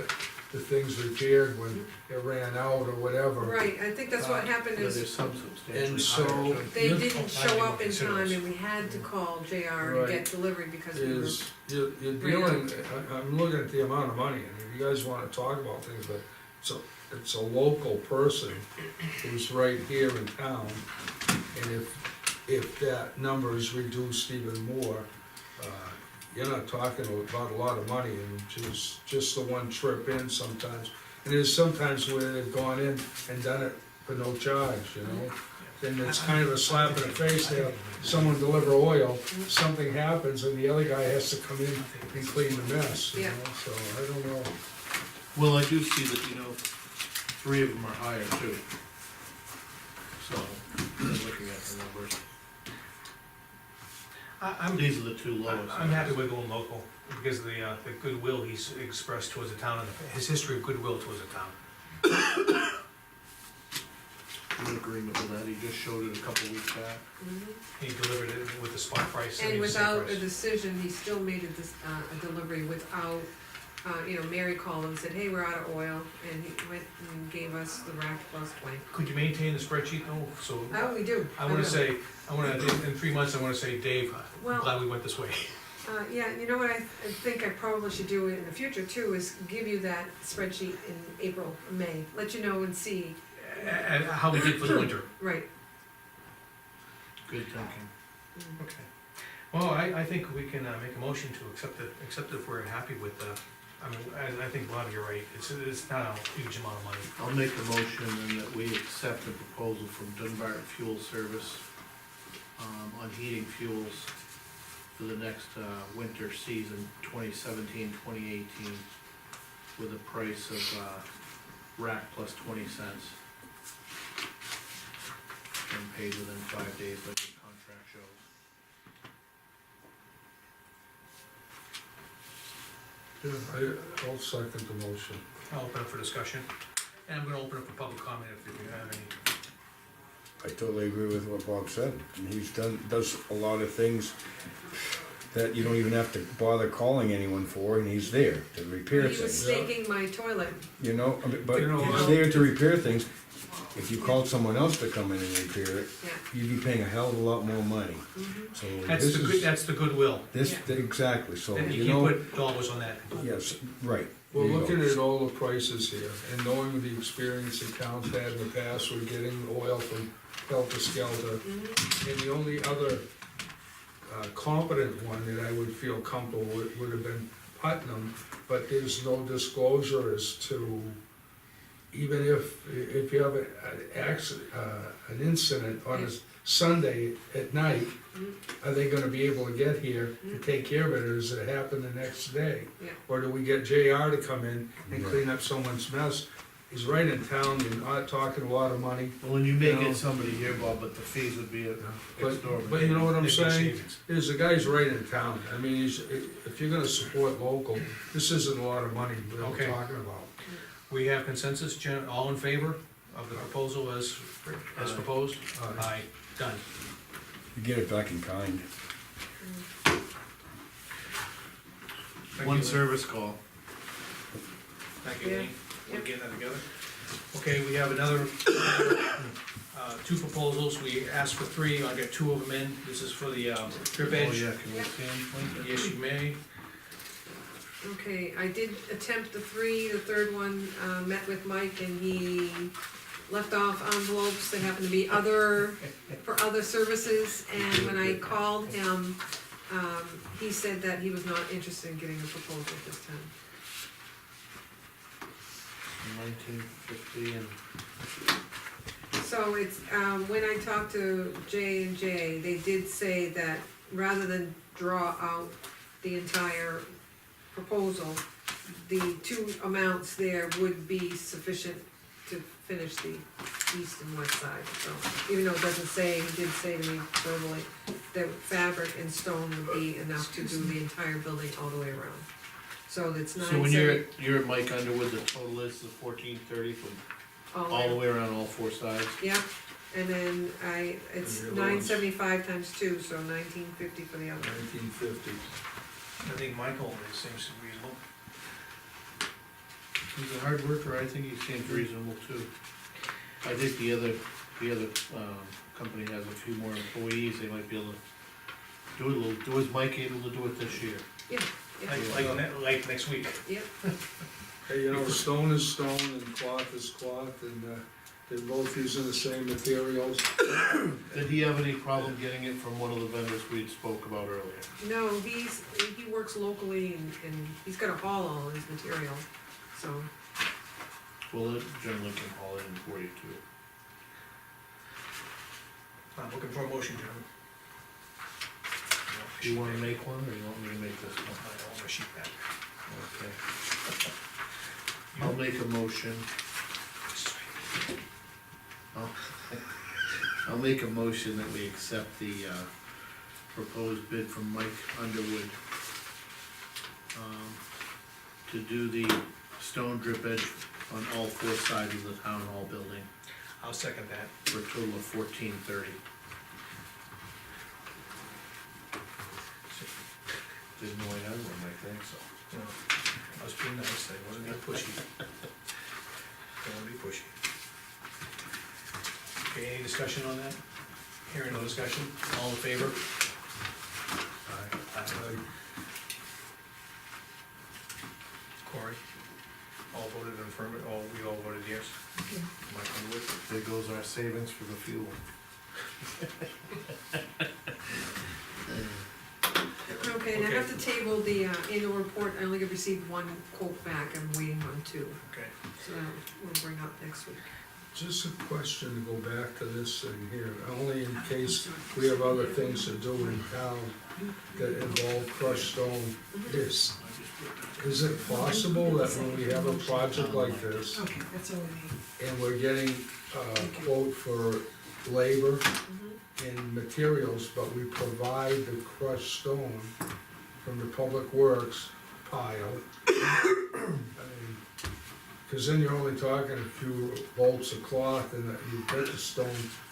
the things repaired when it ran out or whatever. right, I think that's what happened Yeah, is, there's some substantially And so- higher. too. they You're- didn't I show didn't up in consider time this. and we had to call JR and Right. get delivery because we were. Is, you're dealing, I'm looking at the amount of money, I mean, you guys wanna talk about things, but it's a local person who's right here in town, and if that number is reduced even more, you're not talking about a lot of money, and just the one trip in sometimes. And there's sometimes where they've gone in and done it for no charge, you know? And it's kind of a slap in the face to have someone deliver oil, something happens, and the other guy has to come in and clean the mess, you Yeah. know? So, I don't know. Well, I do see that, 3 of them are higher too. So, I'm looking at the numbers. I'm These are the 2 lowest. I'm happy with going local because of the goodwill he's expressed towards the town and his history of goodwill towards the town. I'm in agreement with that, he just showed it a couple weeks back. Mhm. He delivered it with the spot price. And the same without a price. decision, he still made a delivery without, Mary called and said, hey, we're out of oil, and he went and gave us the rack plus 20. Could you maintain the spreadsheet though? So Oh, we do. I wanna will. say, in 3 months, I wanna say, Dave, I'm Well- glad we went this way. Yeah, you know what I think I probably should do in the future too, is give you that spreadsheet in April, May, let you know and see, And how we did for the winter. right. Good thinking. Okay. Well, I think we can make a motion to accept it if we're happy with I mean, I think Bob, you're right, it's not a huge amount of money. I'll make a motion and that we accept the proposal from Dunbarton Fuel Service, on heating fuels for the next, winter season, 2017-2018, with a price of, rack plus 20 cents. And paid within 5 days like the contract shows. Yeah, I'll second the motion. I'll open up for discussion, and I'm gonna open up for public comment if you have any. I totally agree with what Bob said, and does a lot of things that you don't even have to bother calling anyone for, and he's there to repair He was things. staking my toilet. You know, I mean, but You know, he's there to repair things. If you called someone else to come in and repair it, Yeah. you'd be paying a hell of a lot more money. So That's this the good, is, that's the goodwill, this, Yeah. exactly, so, and you you know, can't put dollars on that. yes, right. We're There you looking go. at all the prices here, and knowing the experience the town's had in the past with getting oil from Helter Skelter. And the only other competent one that I would feel comfortable with would have been Putnam, but there's no disclosure as to, even if you have an incident on a Sunday at night, are they gonna be able to get here to take care of it, or does it happen the next day? Yeah. Or do we get JR to come in and clean up someone's mess? He's right in town, you're not talking a lot of money, Well, and you may No. get somebody here, Bob, but the fees would be exorbitant. but you know what I'm Big saying? savings. Is the guy's right in town, I mean, if you're gonna support local, this isn't a lot of money that we're Okay. talking about. We have consensus, all in favor of the proposal as proposed? Aye. Aye, done. You get it back in kind. Thank One you, Lynn. service call. Thank you, Yeah. Lean. We're Yep. getting that together. Okay, we have another, two proposals, we asked for three, I'll get two of them in, this is for the, drip Oh, edge. yeah, can we see them, please? Yes, you may. Okay, I did attempt the three, the third one, met with Mike and he left off envelopes that happened to be for other services, and when I called him, he said that he was not interested in getting a proposal at this time. 1950 and, So it's, when I talked to J&J, they did say that rather than draw out the entire proposal, the two amounts there would be sufficient to finish the east and west side, so, even though it doesn't say, he did say to me verbally, that fabric and stone would be enough to do the entire building all the way around. So it's so when 970 you're at Mike Underwood, the total is the 1430 from all the way around all four sides? Yeah, and then it's And the other ones? 975 times two, so 1950 for the other. 1950. I think Michael seems reasonable. He's a hard worker, I think he seems reasonable too. I think the other, company has a few more employees, they might be able to do it a little, was Mike able to do it this year? Yeah, Like next week. yep, Hey, you know, stone is stone and cloth is cloth, and they're both using the same materials. Did he have any problem getting it from one of the vendors we spoke about earlier? no, he works locally and he's got a haul all his material, so. Well, it generally can haul it in for you too. I'm looking for a motion, gentlemen. Do you wanna make one, or you want me to make this one? I want my sheet back. Okay. I'll make a motion. I'll make a motion that we accept the, proposed bid from Mike Underwood, to do the stone drip edge on all four sides of the town hall building I'll second that. for a total of $1430. Didn't know I had one, I think so. You know, I was being nice, I wasn't being pushy. Don't wanna be pushy. Okay, any discussion on that? Hearing no discussion, all in favor? Aye. Corey? All voted in affirmative, we all voted yes? Mike Underwood? There goes our savings for the fuel. Okay, Okay, and I have to table the annual report, I only received one quote back, I'm waiting on two, Okay. so that we'll bring up next week. Just a question to go back to this thing here, only in case we have other things to do in town that involve crushed stone. Is it possible that when we have a project like this, Okay, that's all we need. and we're getting a quote for labor and materials, but we provide the crushed stone from the public works pile? I mean, cause then you're only talking a few bolts of cloth and that you get the stone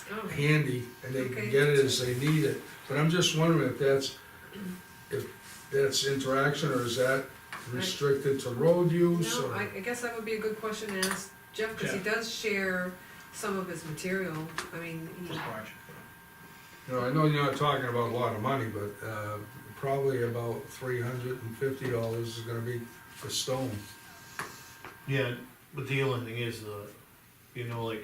Oh, handy and they Okay. can get it as they need it. But I'm just wondering if that's interaction, or is that restricted to road use? no, or- I guess that would be a good question to ask Jeff, cause he does share some of his material, I mean, he, Just March. You know, I know you're not talking about a lot of money, but, probably about $350 is gonna be the stone. Yeah, but the only thing is, you know, like,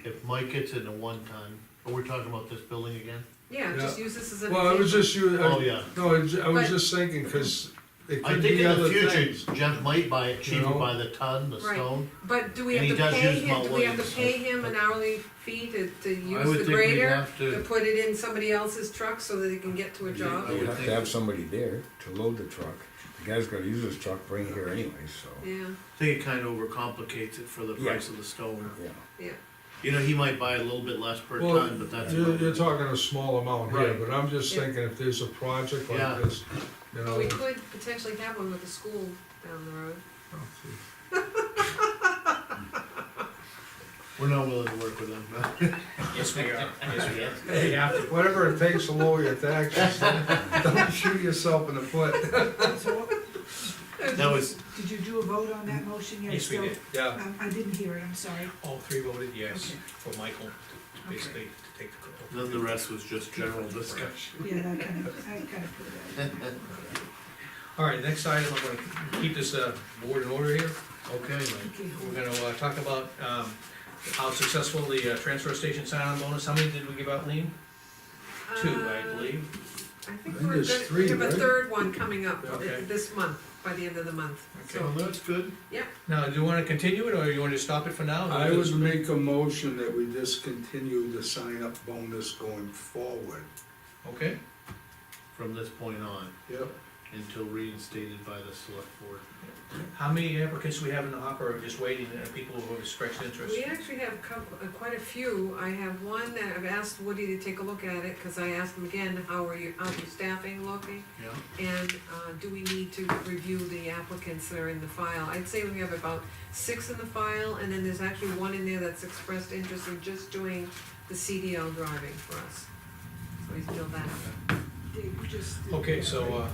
if Mike gets it in a 1 ton, we're talking about this building again? yeah, just use this as an Well, I was example. just, Oh, yeah. no, I was But- just thinking, cause it I could think be in other the future, things. Jeff might buy it cheaper know? by the ton, the Right. stone. But do we And have he to does pay use him, Mount do we have to Williams. pay him an hourly fee to I use would the think we'd grader? have To to, put it in somebody else's truck so that they can get to a job? I You would have think- to have somebody there to load the truck. The guy's gonna use his truck, bring it here anyway, so, Yeah, I think it kinda overcomplicates it for the Yeah. price of the stone. yeah. yeah, You know, he might buy a little bit less per Well, ton, but that's. You're talking a small amount here, Right. but I'm just Yeah. thinking if there's a project Yeah. like this, you know. we could potentially have one with the school down the road. Oh, gee. We're not willing to work with them. Yes, we are, yes, we are. Hey, whatever it takes to lower your taxes, don't shoot yourself in the foot. So what- That was, Did you do a vote on that motion yet? Yes, we Still? did. Yeah, I didn't hear it, I'm sorry. All three voted yes Okay. for Michael, to basically to take the. then the rest was just general discussion. Yeah, I kinda put that. All right, next item, I'm gonna keep this, board in order here. Okay, Okay. We're gonna, talk about, how successful the, transfer station sign-on bonus. How many did we give out, Lean? Two, I believe. I think I think we're there's gonna, three, we have a right? third one coming up Okay. this month, by the end of the month. Okay. so that's good. Now, do you wanna continue it, or you wanna stop it for now? I would make a motion that we discontinue the sign-up bonus going forward. Okay, From this point on, Yep. until reinstated by the select board. how many applicants do we have in the hopper, just waiting, people who have expressed interest? We actually have quite a few. I have one that I've asked Woody to take a look at it, cause I asked him again, how's your staffing looking? Yeah. And, do we need to review the applicants that are in the file? I'd say we have about 6 in the file, and then there's actually one in there that's expressed interest in just doing the CDL driving for us. So he's filled that out. Dave, you just. did Okay, that, so, right?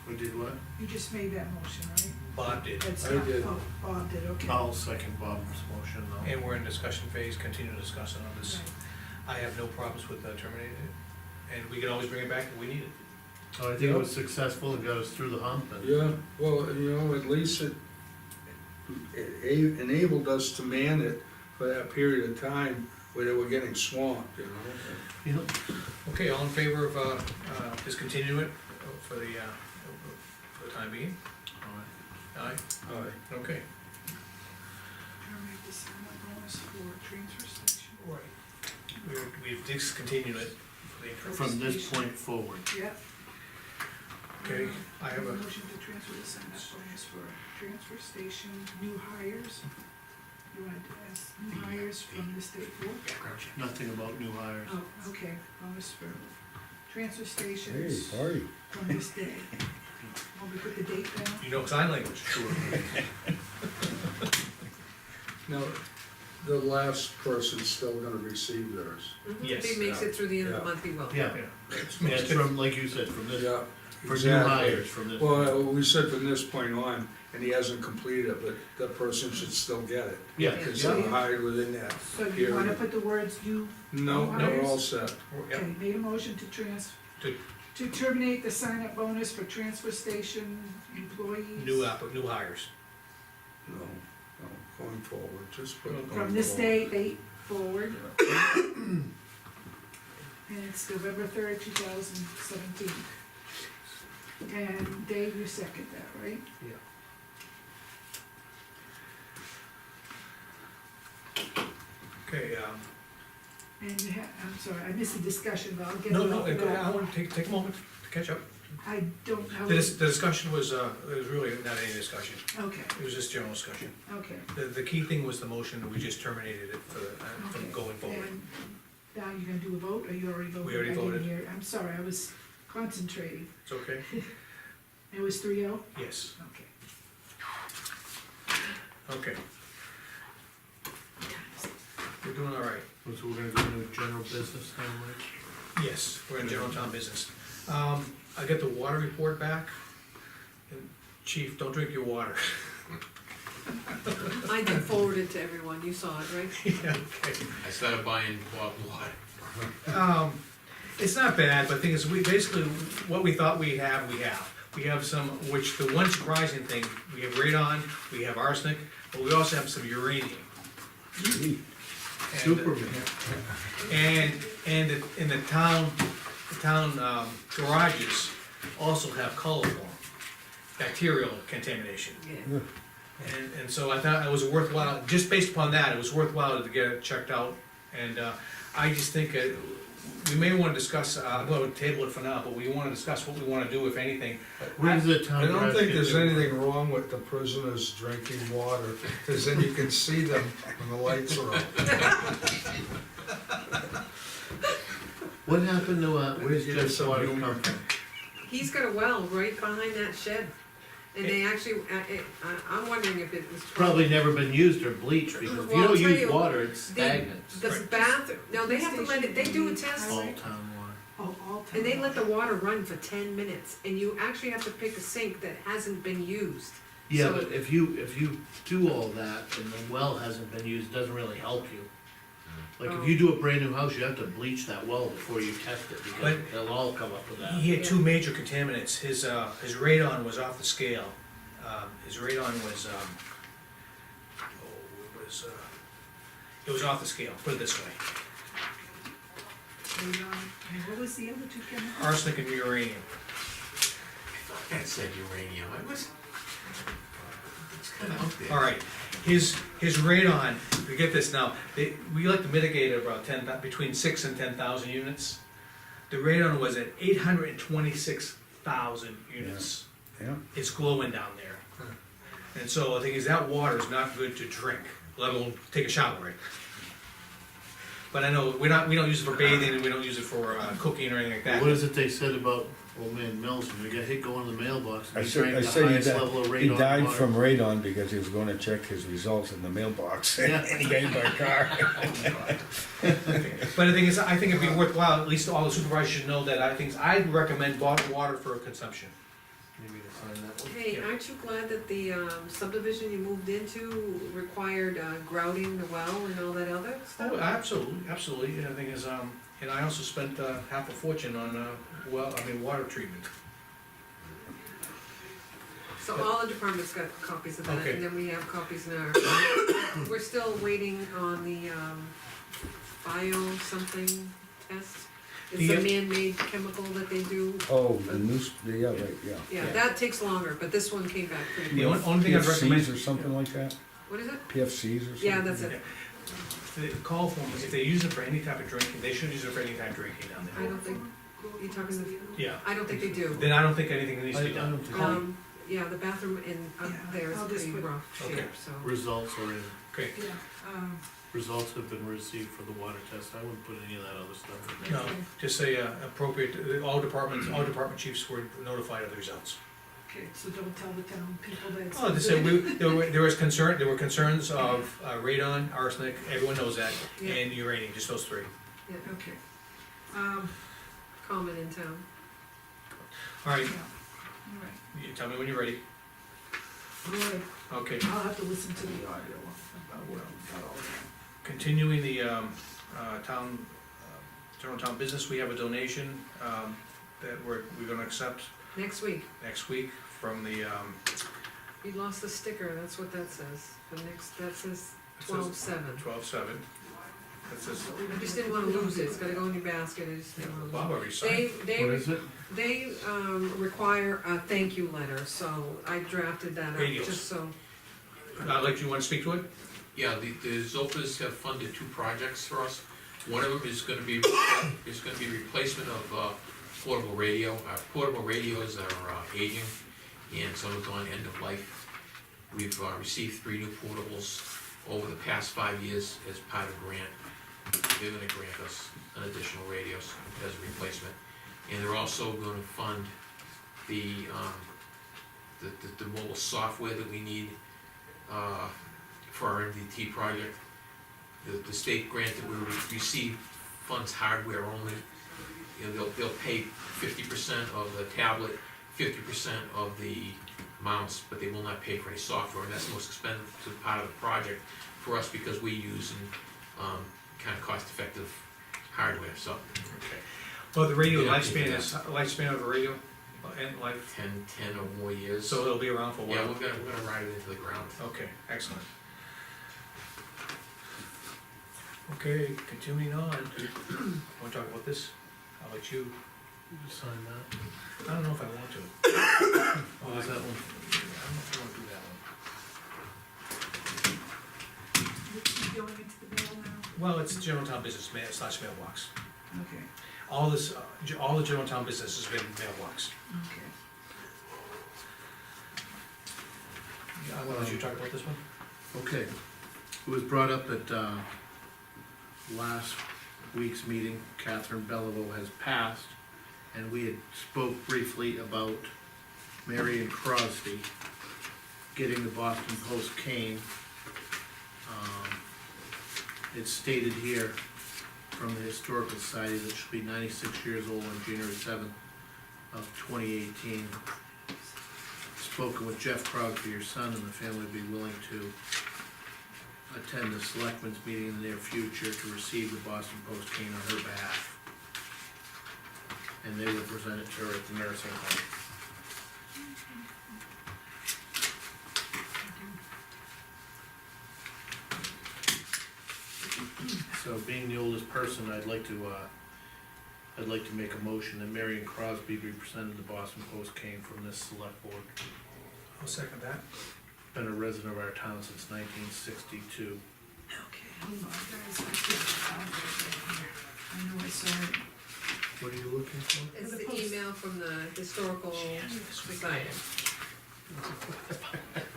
We did what? You just made that motion, right? Bob did, That's I not- did. oh, Bob did, okay. I'll second Bob's motion though. and we're in discussion phase, continue discussing on this. Right. I have no problems with terminating it, and we can always bring it back if we need it. So I think it was successful and got us through the hump and. Yeah, well, you know, at least it enabled us to man it for that period of time where they were getting swamped, you know? You know, Okay, all in favor of, discontinue it for the time being? Aye, Aye. okay. Terminate the sign-up bonus for transfer station. Right. We've discontinued it for the interim. from this point forward. Yep. Okay, I have a, Motion to transfer the sign-up bonus for transfer station new hires. You want to ask new hires from the state board? Nothing about new hires. Oh, okay, bonus for transfer Hey, stations party. from this day. Want me to put the date down? you know sign language? Sure. Now, the last person's still gonna receive theirs. Yes, If he makes it through the end of the yeah. month, he will. Yeah, yeah, it's from, like you said, from this, Yeah. for new exactly. hires, from this. Well, we said from this point on, and he hasn't completed it, but that person should still get it. Yeah, Because yeah. they're hired within that So you wanna period. put the words you, No, New we're hires? all set. Yep. okay, made a motion to to terminate the sign-up bonus for transfer station employees. New hires. No, no, going forward, just put. From going From this forward. date forward. And it's November 3rd, 2017. And Dave, you second that, right? Okay, And you have, I'm sorry, I missed the discussion, but I'll get it no, off the bat. I wanna take a moment to catch up. I don't know. The discussion was really not any discussion, Okay, it was just general discussion. okay. The key thing was the motion, that we just terminated it from Okay. going forward. And now you're gonna do a vote, or you already voted? We already I didn't voted. hear. I'm sorry, I was concentrating. It's okay? It was 3-0? Yes, Okay. okay. We're doing all right. So we're gonna go into general business now, Mike? Yes, we're in general town business. I got the water report back. And Chief, don't drink your water. I did forward it to everyone, you saw it, right? Yeah, okay. I started buying bottled water. It's not bad, but the thing is, we basically, what we thought we have, we have. We have some, which the one surprising thing, we have radon, we have arsenic, but we also have some uranium. And, Superman. And in the town garages also have coliform, bacterial contamination. Yeah. And so I thought it was worthwhile, just based upon that, it was worthwhile to get it checked out. And I just think we may wanna discuss, I'm gonna table it for now, but we wanna discuss what we wanna do, if anything. Where does the town I don't garage think get there's their- anything wrong with the prisoners drinking water, cause then you can see them when the lights are on. What happened to, where's Get Jeff's some water humor. come from? He's got a well right behind that shed. And they actually, I'm wondering if it was. Probably never been used or bleached, because if you Well, I'll don't tell use you, water, it's stagnant. The bath, no, they have to let it, they do a test. All town water. Oh, all And they town. let the water run for 10 minutes, and you actually have to pick a sink that hasn't been used. Yeah, So- but if you do all that and the well hasn't been used, it doesn't really help you. Like, Oh. if you do a brand new house, you have to bleach that well before you test it, because But- they'll all come up with that. He had two major contaminants. His radon was off the scale. His radon was, it was off the scale, put it this way. And, and what was the other two chemicals? Arsenic and uranium. That said uranium, I was. It's kinda out there. All right, his radon, we get this now, we like to mitigate it about between 6 and 10,000 units. The radon was at 826,000 units. Yeah. It's glowing down there. And so the thing is, that water is not good to drink, let alone take a shower in. But I know, we don't use it for bathing, and we don't use it for cooking or anything like that. What is it they said about old man Mills, when he got hit going to the mailbox, I and he said, drank I the said highest level of he radon died water? from radon because he was gonna check his results in the mailbox, and Yeah. he got hit by a car. But the thing is, I think it'd be worthwhile, at least all the supervisors should know that I'd recommend bottled water for consumption. Maybe to sign that one. Hey, aren't you glad that the subdivision you moved into required grouting the well and all that other stuff? Oh, absolutely, and the thing is, and I also spent half a fortune on, water treatment. So all the departments got copies of that, Okay. and then we have copies in our, we're still waiting on the bio something test. It's The- a man-made chemical that they do. Oh, yeah, right, yeah. Yeah, that takes longer, but this one came back pretty The quick. only thing I'd PFCs recommend, or something like that? What is it? PFCs or something? Yeah, that's it. the call form, if they use it for any type of drinking, they should use it for any type of drinking down I there. don't think, you talking to, Yeah, I don't think they do. then I don't think anything needs to be I done. don't think Yeah, the bathroom in, up Yeah, there is I'll just pretty put- rough Okay. shape, so. results are in, Okay, Yeah, results have been received for the water test, I wouldn't put any of that other stuff in there. no, just say appropriate, all department chiefs were notified of the results. okay, so don't tell the town people that it's. Oh, they said, there were concerns of radon, arsenic, everyone knows that, Yeah. and uranium, just those three. Okay. Common in town. All right, Yeah, all right. you tell me when you're ready. All right, Okay, I'll have to listen to the audio. About all that. continuing the general town business, we have a donation that we're gonna accept Next week, next week from the, you lost the sticker, that's what that says. The next, that says 12/7. 12/7. That's just, I just didn't wanna lose it, it's gotta go in your basket, I just didn't wanna lose it. Bob already signed. What is it? They require a thank you letter, so I drafted that up, Radios. just so, Like, you wanna speak to it? Yeah, the Zopas have funded 2 projects for us. One of them is gonna be replacement of portable radio. Our portable radios are aging, and some have gone end of life. We've received 3 new portables over the past 5 years as part of a grant. They're gonna grant us an additional radios as a replacement. And they're also gonna fund the mobile software that we need for our MDT project. The state grant that we receive funds hardware only. You know, they'll pay 50% of the tablet, 50% of the mounts, but they will not pay for any software, and that's the most expensive part of the project for us because we use kind of cost-effective hardware, so Okay. Well, the radio Yeah, lifespan of a radio, and life, 10 or more years. so it'll be around for a Yeah, while? we're gonna ride it into the ground. Okay, excellent. Okay, continuing on, wanna talk about this? I'll let you, You just sign that. I don't know if I want to. What was that one? I don't know if I wanna do that one. It's going into the mail now? Well, it's general town business mail / mailbox. Okay, All this, all the general town business has been mailbox. okay. Yeah, I'll let you talk about this one? Okay, it was brought up at, last week's meeting, Catherine Belleville has passed, and we had spoke briefly about Marion Crosby getting the Boston Post cane. It's stated here from the Historical Society that she'll be 96 years old on January 7th of 2018. Spoken with Jeff Crosby, your son, and the family would be willing to attend the Selectmen's meeting in the near future to receive the Boston Post cane on her behalf. And they will present it to her at the nursing home. So being the oldest person, I'd like to make a motion that Marion Crosby be presented the Boston Post cane from this select board. I'll second that. Been a resident of our town since 1962. Okay, hold on, guys, I can't find it here. I know I saw it. What are you looking for? it's The the post. email from the Historical Society.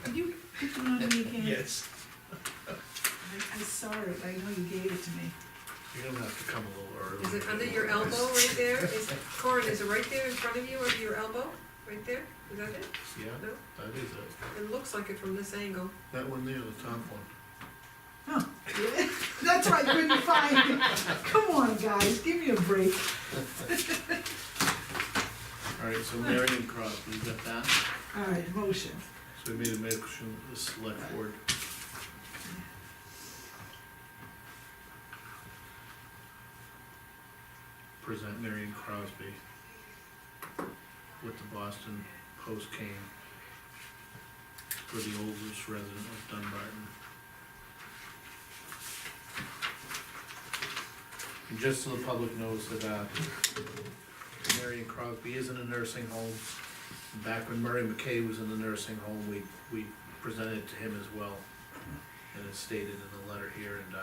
Did you put it on me again? Yes. I saw it, I know you gave it to me. You're gonna have to come a little early. Is it under your elbow right there? Corin, is it right there in front of you, under your elbow? Right there? Is that it? Yeah, No? that is it. It looks like it from this angle. That one there, the top one. Huh, yeah, that's why I couldn't find it. Come on, guys, give me a break. Alright, so Marion Crosby, you got that? All right, motion. So we made a motion, the select board. Present Marion Crosby with the Boston Post cane for the oldest resident of Dunbarton. And just so the public knows that, Marion Crosby is in a nursing home. Back when Murray McKay was in the nursing home, we presented it to him as well. And it's stated in the letter here, and,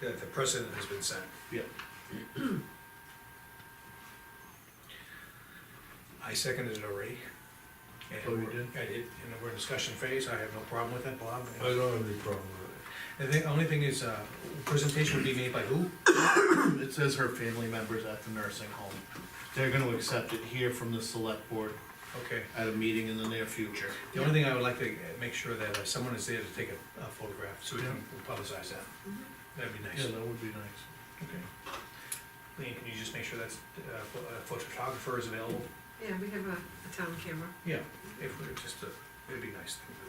That the precedent has been set. Yep. I seconded it already. And Oh, you we're- did? I did, and we're in discussion phase, I have no problem with that, Bob. I don't have any problem with The only thing is, presentation would be made by who? It says her family members at the nursing home. They're gonna accept it here from the select board Okay. at a meeting in the near future. The only thing I would like to make sure that someone is there to take a photograph, so we can publicize that. That'd be nice. Yeah, that would be nice. Okay. Lean, can you just make sure that's, a photographer is available? Yeah, we have a town camera. Yeah, if we're just, it'd be nice thing to do.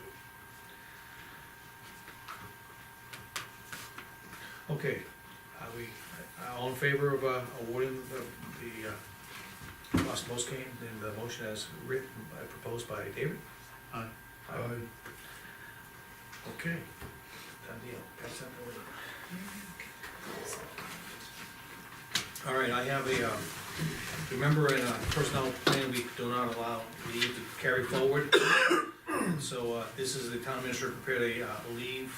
Okay, are we, all in favor of, awarding the Boston Post cane, and the motion as written, proposed by David? Aye. Aye. Okay, done deal, pass that away. All right, I have a, remember in a personnel plan, we do not allow leave to carry forward. So, this is the town administrator prepared a leave,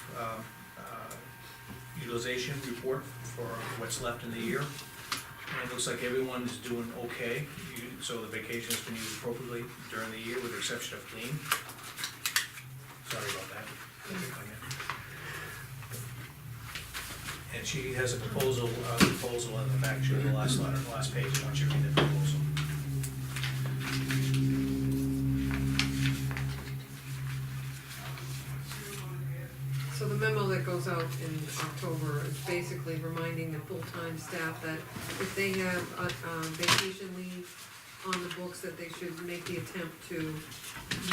utilization report for what's left in the year. And it looks like everyone is doing okay, so the vacation has been used appropriately during the year with the exception of clean. Sorry about that. And she has a proposal in the back, the last letter, the last page, I want you to read the proposal. So the memo that goes out in October is basically reminding the full-time staff that if they have vacation leave on the books, that they should make the attempt to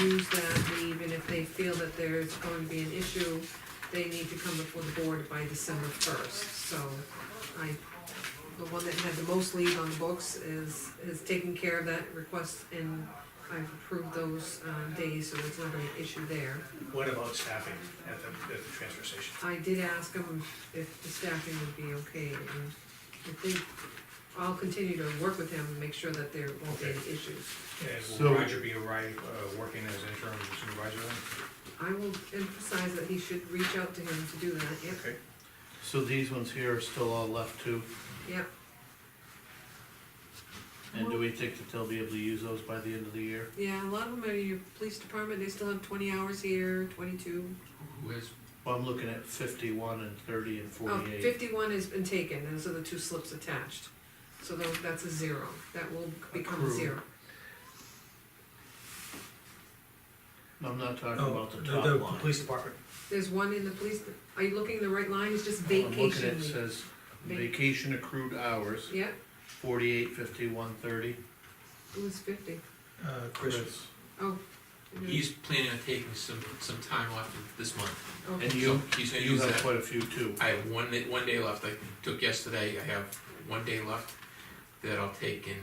use that leave, and if they feel that there's going to be an issue, they need to come before the board by December 1st. So the one that had the most leave on the books is taking care of that request, and I've approved those days, so there's not an issue there. What about staffing at the transfer station? I did ask them if the staffing would be okay, and I think I'll continue to work with him and make sure that there won't be any issues. And So- will Roger be working as interim supervisor then? I will emphasize that he should reach out to him to do that, yep, Okay. So these ones here are still all left too, yep. and do we think that they'll be able to use those by the end of the year? Yeah, a lot of them are your police department, they still have 20 hours here, 22. Who is, Well, I'm looking at 51 and 30 and Oh, 48. 51 has been taken, those are the two slips attached. So that's a 0, that will become a Accrued. 0. I'm not talking Oh, about the the top line. police department. There's one in the police, are you looking at the right line, it's just I'm looking vacation at, it leave. says Va- vacation accrued hours, Yep, 48, 51, 30. it was 50. Chris. Oh. he's planning on taking some time off this month. Okay. And you, So he's gonna you use have that. quite a few too. I have one day left, I took yesterday, I have 1 day left that I'll take in,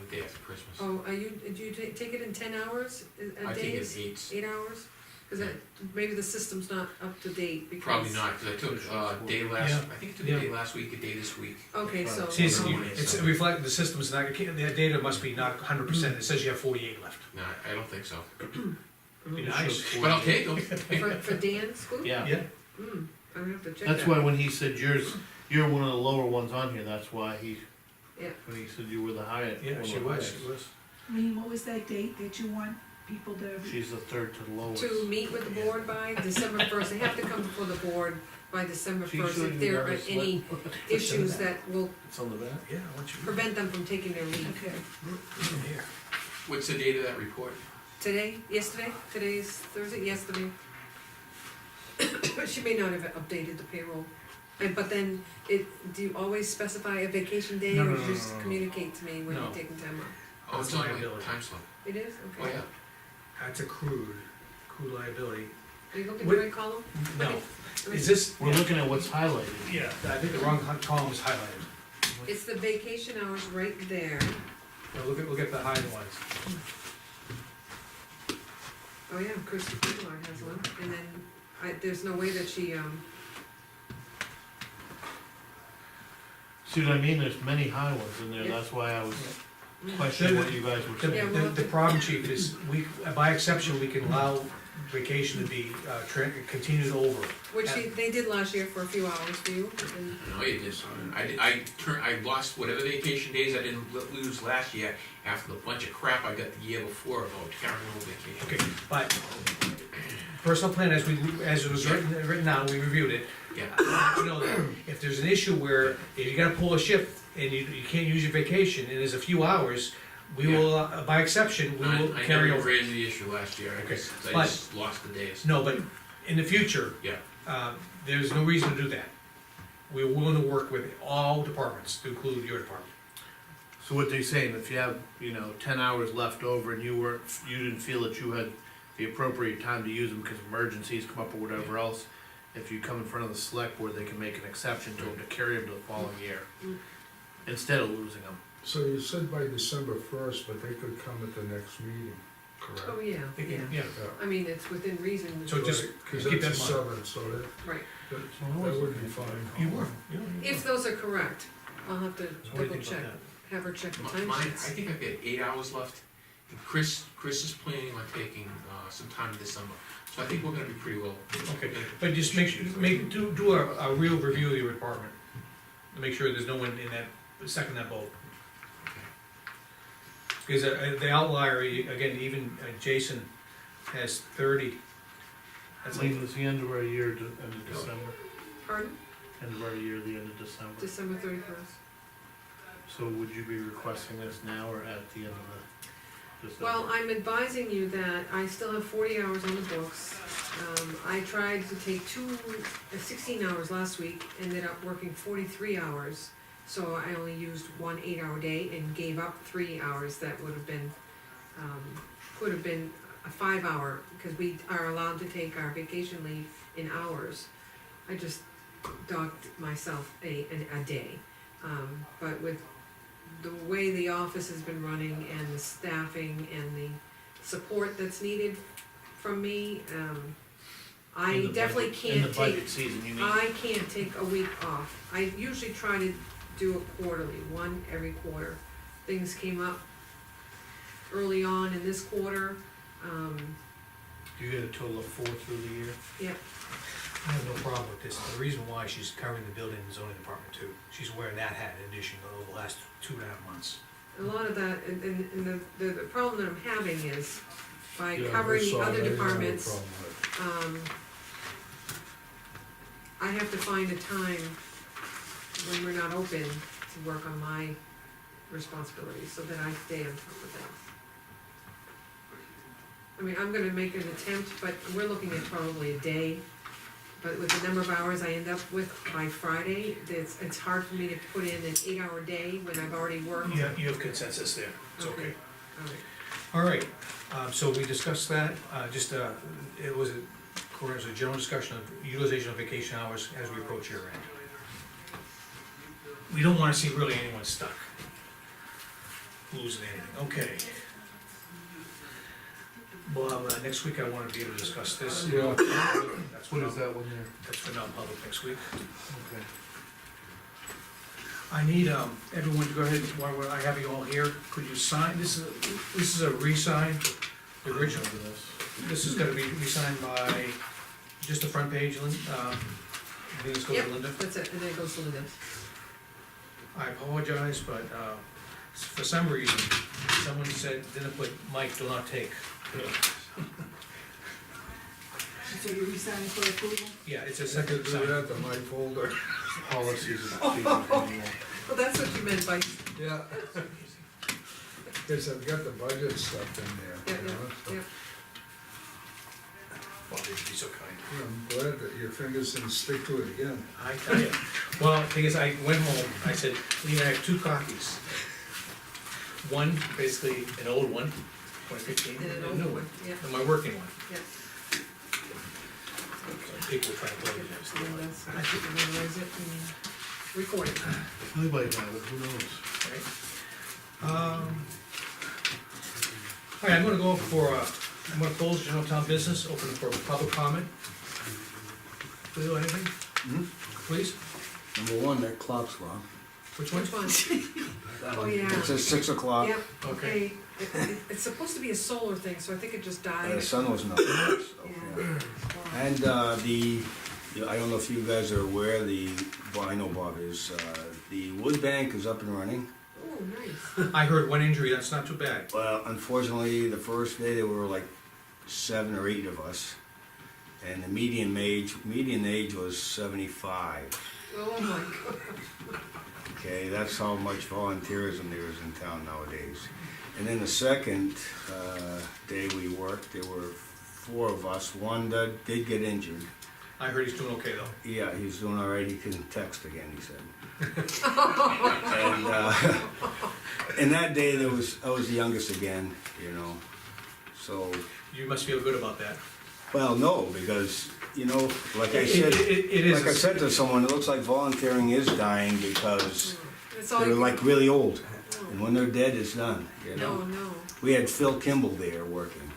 the day after Christmas. Oh, do you take it in 10 hours, I take it days? in 8s, 8 hours? Cause maybe the system's not up to date because. probably not, cause I took a day last, Yeah. I think I took a day last week, a day this week. Okay, so. See, it's, No. it's reflect, the system's not, the data must be not 100%, it says you have 48 left. No, I don't think so, Be It nice. shows but I'll 48. take them. For Dan's school? Yeah, Yeah, I'm gonna have to check that. that's why when he said you're one of the lower ones on here, that's why he, Yeah. when he said you were the highest. yeah, one of she the was, highest. she was. Lean, what was that date that you want people to? She's the third to the lowest. To meet with the board by December 1st, they have to come before the board by December She 1st showed if you there are guys any issues that will It's on the back. Yeah, I want you to prevent them from taking their leave. Okay. read it here. What's the date of that report? Today's Thursday, yesterday. She may not have updated the payroll. But then, do you always specify a vacation day, No, or no, you no, just no, no. communicate to me when No. you're taking time off? Oh, That's it's on my liability. time slip, It is, oh, okay. yeah. That's accrued liability. Are you looking at What- the right column? No, Okay. is this? We're looking at what's highlighted. Yeah, I think the wrong column is highlighted. It's the vacation hours right there. Now look at the highlighted ones. Oh yeah, Kristen Pilar has one, and then there's no way that she, See what I mean? There's many high ones in there, Yeah. that's why I was mm, questioning what you guys were The, saying. Yeah, the problem, chief, is by exception, we can allow vacation to be, continued over. which they did last year for a few hours for you, and No, you did, I lost whatever vacation days I didn't lose last year after the bunch of crap I got the year before about carrying over vacation. Okay, but personal plan, as it was written down, we reviewed it. Yeah, You know, that if there's an issue where if you gotta pull a shift and you can't use your vacation and there's a few hours, we will, by exception, we will I carry never over. raised the issue last year, Okay, I but- just lost the days. No, but in the future, Yeah, there's no reason to do that. We're willing to work with all departments, to include your department. So what they're saying, if you have, 10 hours left over and you didn't feel that you had the appropriate time to use them because emergencies come up or whatever else, if you come in front of the select board, they can make an exception to them to carry them to the following year, Mm. instead of losing them. So you said by December 1st, but they could come at the next meeting, correct? oh yeah, They yeah. can- Yeah, I mean, it's within reason. So just Cause keep that's that the in mind. 7th, so Right, that would be fine. You were. if those are correct. I'll have to So what do you double think about check, have her check the Mine, I timesheets. think I've got 8 hours left, and Chris is planning on taking, some time in December, so I think we're gonna be pretty well. Okay, but just do a real review of your department, to make sure there's no one in that, stuck in that boat. Because the outlier, again, even Jason has 30. That's like, Lean, is the end of our year, end of December, Pardon? end of our year, the end of December. December 31st. So would you be requesting this now or at the end of the December? Well, I'm advising you that I still have 40 hours on the books. I tried to take 16 hours last week, ended up working 43 hours. So I only used one 8-hour day and gave up 3 hours that would have been, could have been a 5-hour, because we are allowed to take our vacation leave in hours. I just docked myself a day. But with the way the office has been running and the staffing and the support that's needed from me, I In the definitely budget- in can't the take, budget season, you mean? I can't take a week off. I usually try to do a quarterly, one every quarter. Things came up early on in this quarter, You get a total of 4 through the year? yeah, I have no problem with this, the reason why she's covering the building and zoning department too. She's wearing that hat in addition over the last 2.5 months. a lot of that, and the problem that I'm having is by Yeah, covering we the saw other that, I have no departments, problem with it. I have to find a time when we're not open to work on my responsibilities, so that I stay on top of that. I mean, I'm gonna make an attempt, but we're looking at probably a day, but with the number of hours I end up with by Friday, it's hard for me to put in an 8-hour day when I've already worked. Yeah, you have consensus there, it's okay. All right. All right, so we discussed that, it was a general discussion of utilization of vacation hours as we approach year end. We don't wanna see really anyone stuck, losing anything, okay. Well, next week I wanna be able to discuss this. Yeah. That's What is that one there? That's for non-public next week. Okay. I need, everyone to go ahead, while I have you all here, could you sign, this is a re-sign, the original of this. This is gonna be re-signed by, just the front page, Lynn, I think this goes to Yep. Linda. That's it, and then it goes to Linda. I apologize, but, for some reason, someone said, didn't put Mike, do not take. So you're resigning for approval? Yeah, it's a I second could do sign. that to my folder. Policies and procedures manual. Well, that's what you meant by, Yeah. Cause I've got the budget stuff in there, yeah, you know, so. yeah. Well, you'd be so kind. I'm glad that your fingers didn't stick to it again. I tell you, well, the thing is, I went home, I said, Lean, I have 2 copies. One, basically an old one, 2015, And and an a old new one, one, yeah. and my working one. Yeah. So people were trying to play Give with that it. to Linda, so I can memorize it and record it. We might have it, who knows? Right. All right, I'm gonna go for, I'm gonna close general town business, open for public comment. Leo, anything? Please, Number one, that clock's wrong. which one? Which one? Oh, yeah. It says 6 o'clock, Yep, Okay. okay. It's supposed to be a solar thing, so I think it just the died. sun was not, so, yeah. Yeah. And, I don't know if you guys are aware, well, I know Bob is, the wood bank is up and running. Oh, nice. I heard one injury, that's not too bad. Well, unfortunately, the first day there were like 7 or 8 of us. And the median age was 75. Oh, my God. Okay, that's how much volunteerism there is in town nowadays. And then the second day we worked, there were 4 of us. One that did get injured. I heard he's doing okay though. Yeah, he's doing all right. He can text again, he said. And that day I was the youngest again, you know. So, You must feel good about that. well, no, because, you know, like I said, It is. like I said to someone, it looks like volunteering is dying because That's all they're you like really old. And when they're dead, it's done, you No, know. no. We had Phil Kimball there working,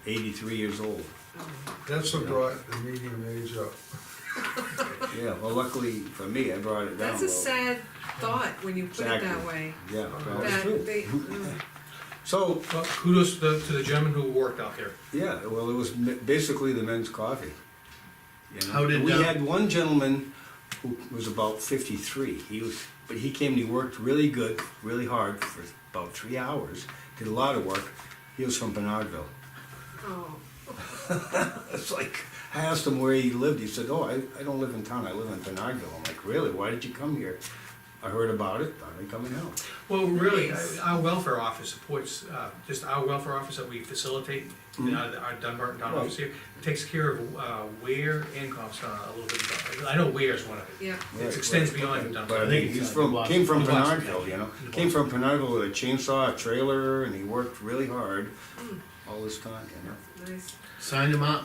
83 years old. Oh. That's what brought the median age up. Yeah, well, luckily for me, I brought it down. That's a low. sad thought when you put it that Exactly. way. Yeah, that's That true. they, So, Well, kudos to the gentleman who worked out there. yeah, well, it was basically the men's coffee. You know? How did, We uh, had one gentleman who was about 53. But he came and he worked really good, really hard for about 3 hours. Did a lot of work. He was from Bernardville. oh, It's like, I asked him where he lived. He said, "Oh, I don't live in town. I live in Bernardville." I'm like, "Really? Why did you come here?" I heard about it. Thought I'd come and help. Well, really, our welfare office supports, just our welfare office that we facilitate, our Dunbarton town office here, takes care of Ware and Comstown a little bit. I know Ware's one of it. yeah. It extends beyond But I Dunbarton. think came from New Boston. Bernardville, you know. Came from Bernardville with a chainsaw, a trailer, and he worked really hard all this time, you know. Nice. Sign him up.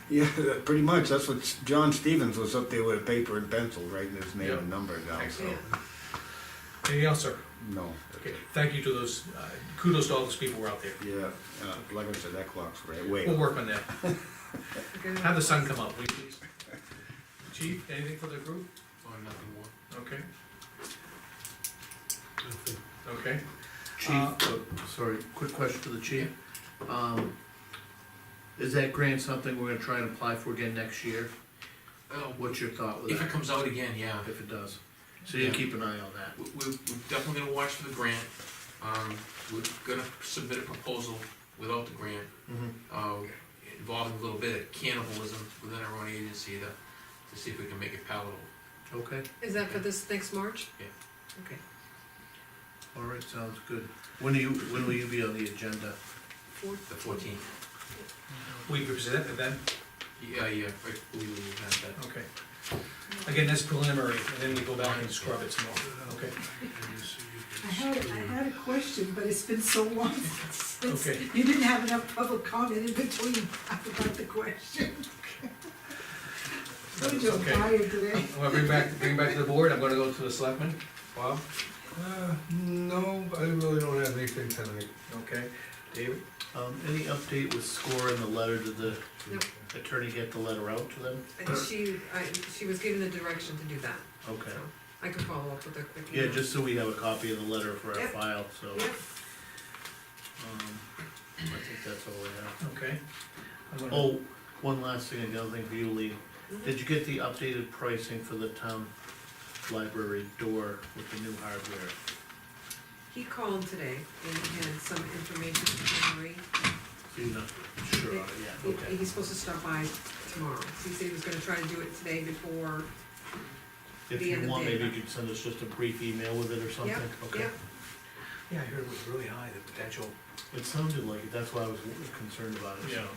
Yeah, pretty much. That's what John Stevens was up there with a paper and pencil writing his name Yeah. and number down. So Yeah. Anything else, sir? no, Okay, thank you to those, kudos to all those people who were out there. yeah, like I said, that clock's way. We'll work on that. Okay. Have the sun come up, will you please? Chief, anything for the group? Oh, nothing more. Okay. Okay. Chief, sorry, quick question for the chief. Is that grant something we're gonna try and apply for again next year? What's your thought with If it that, comes out again, yeah. if it does? So you Yeah. keep an eye on that. We're definitely gonna watch for the grant. We're gonna submit a proposal without the grant, involving a little bit of cannibalism within our own agency to see if we can make it palatable. Okay, Is that for this next March? Yeah. Okay. all right, sounds good. When will you be on the agenda? The 14th. We present it then? Yeah, I believe we have that. Okay. Again, that's preliminary, and then we go back and scrub it some more, okay? I had a question, but it's been so long since Okay. you didn't have enough public comment in between. I forgot the question. I'm just Okay. tired today. I'm gonna bring back to the board, I'm gonna go to the selectmen. Bob? No, I really don't have anything tonight. Okay. David? Any update with SCORE and the letter, did the No. attorney get the letter out to them? And she was given the direction to do that, Okay, so I can follow up with her quick. yeah, email. just so we have a copy of the letter for our Yep. file, so, Yep. I think that's all we have. Okay. I'm gonna- Oh, one last thing, another thing for you, Lee. Mhm. Did you get the updated pricing for the town library door with the new hardware? He called today and he had some information from Marie. So you're not sure on it yet, okay. He's supposed to stop by tomorrow. He said he was gonna try to do it today before, If the you end of want, day. maybe you could send us just a brief email with it or something, okay? yep. Yeah, I heard it was really high, the potential, It sounded like it, that's why I was concerned about it. you know.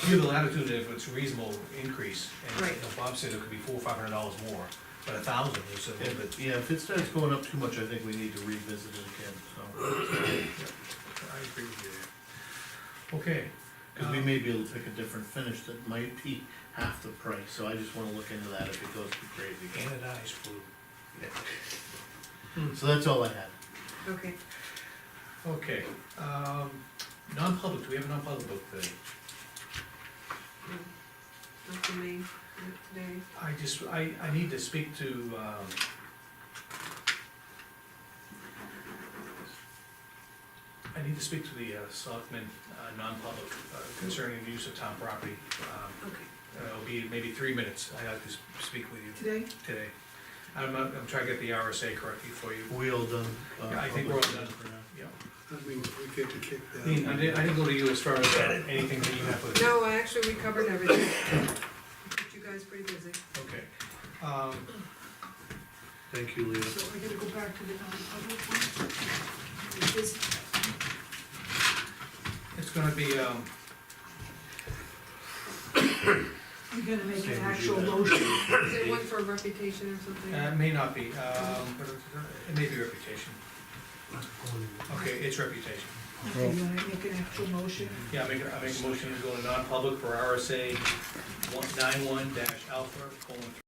You have the latitude if it's a reasonable increase, and, Right. you know, Bob said it could be $400 or $500 more, but 1,000 is a little bit, Yeah, if it starts going up too much, I think we need to revisit it again, so. I agree with you there. Okay. Cause we may be able to pick a different finish that might be half the price, so I just wanna look into that if it goes too crazy. Anodized blue. So that's all I had. Okay. Okay, non-public, do we have a non-public book today? Not for me, not today. I need to speak to, I need to speak to the selectmen, non-public, concerning the use of town property. Okay. It'll be maybe 3 minutes, I have to speak with you Today, today. I'm trying to get the RSA correctly for you. We all done? Yeah, I think we're all done. for now. Yeah. I mean, we get to kick that. Lean, I didn't go to you as far as anything that you have with. No, actually, we covered everything. Kept you guys pretty busy. Okay. Thank you, Leah. so we're gonna go back to the non-public one. Is this- It's gonna be, You're gonna make Same an as you actual had. motion. Is it one for reputation or something? it may not be, but it may be reputation. Okay, it's reputation. Okay, you wanna make an actual motion? Yeah, I make a motion to go to non-public for RSA 91 alpha :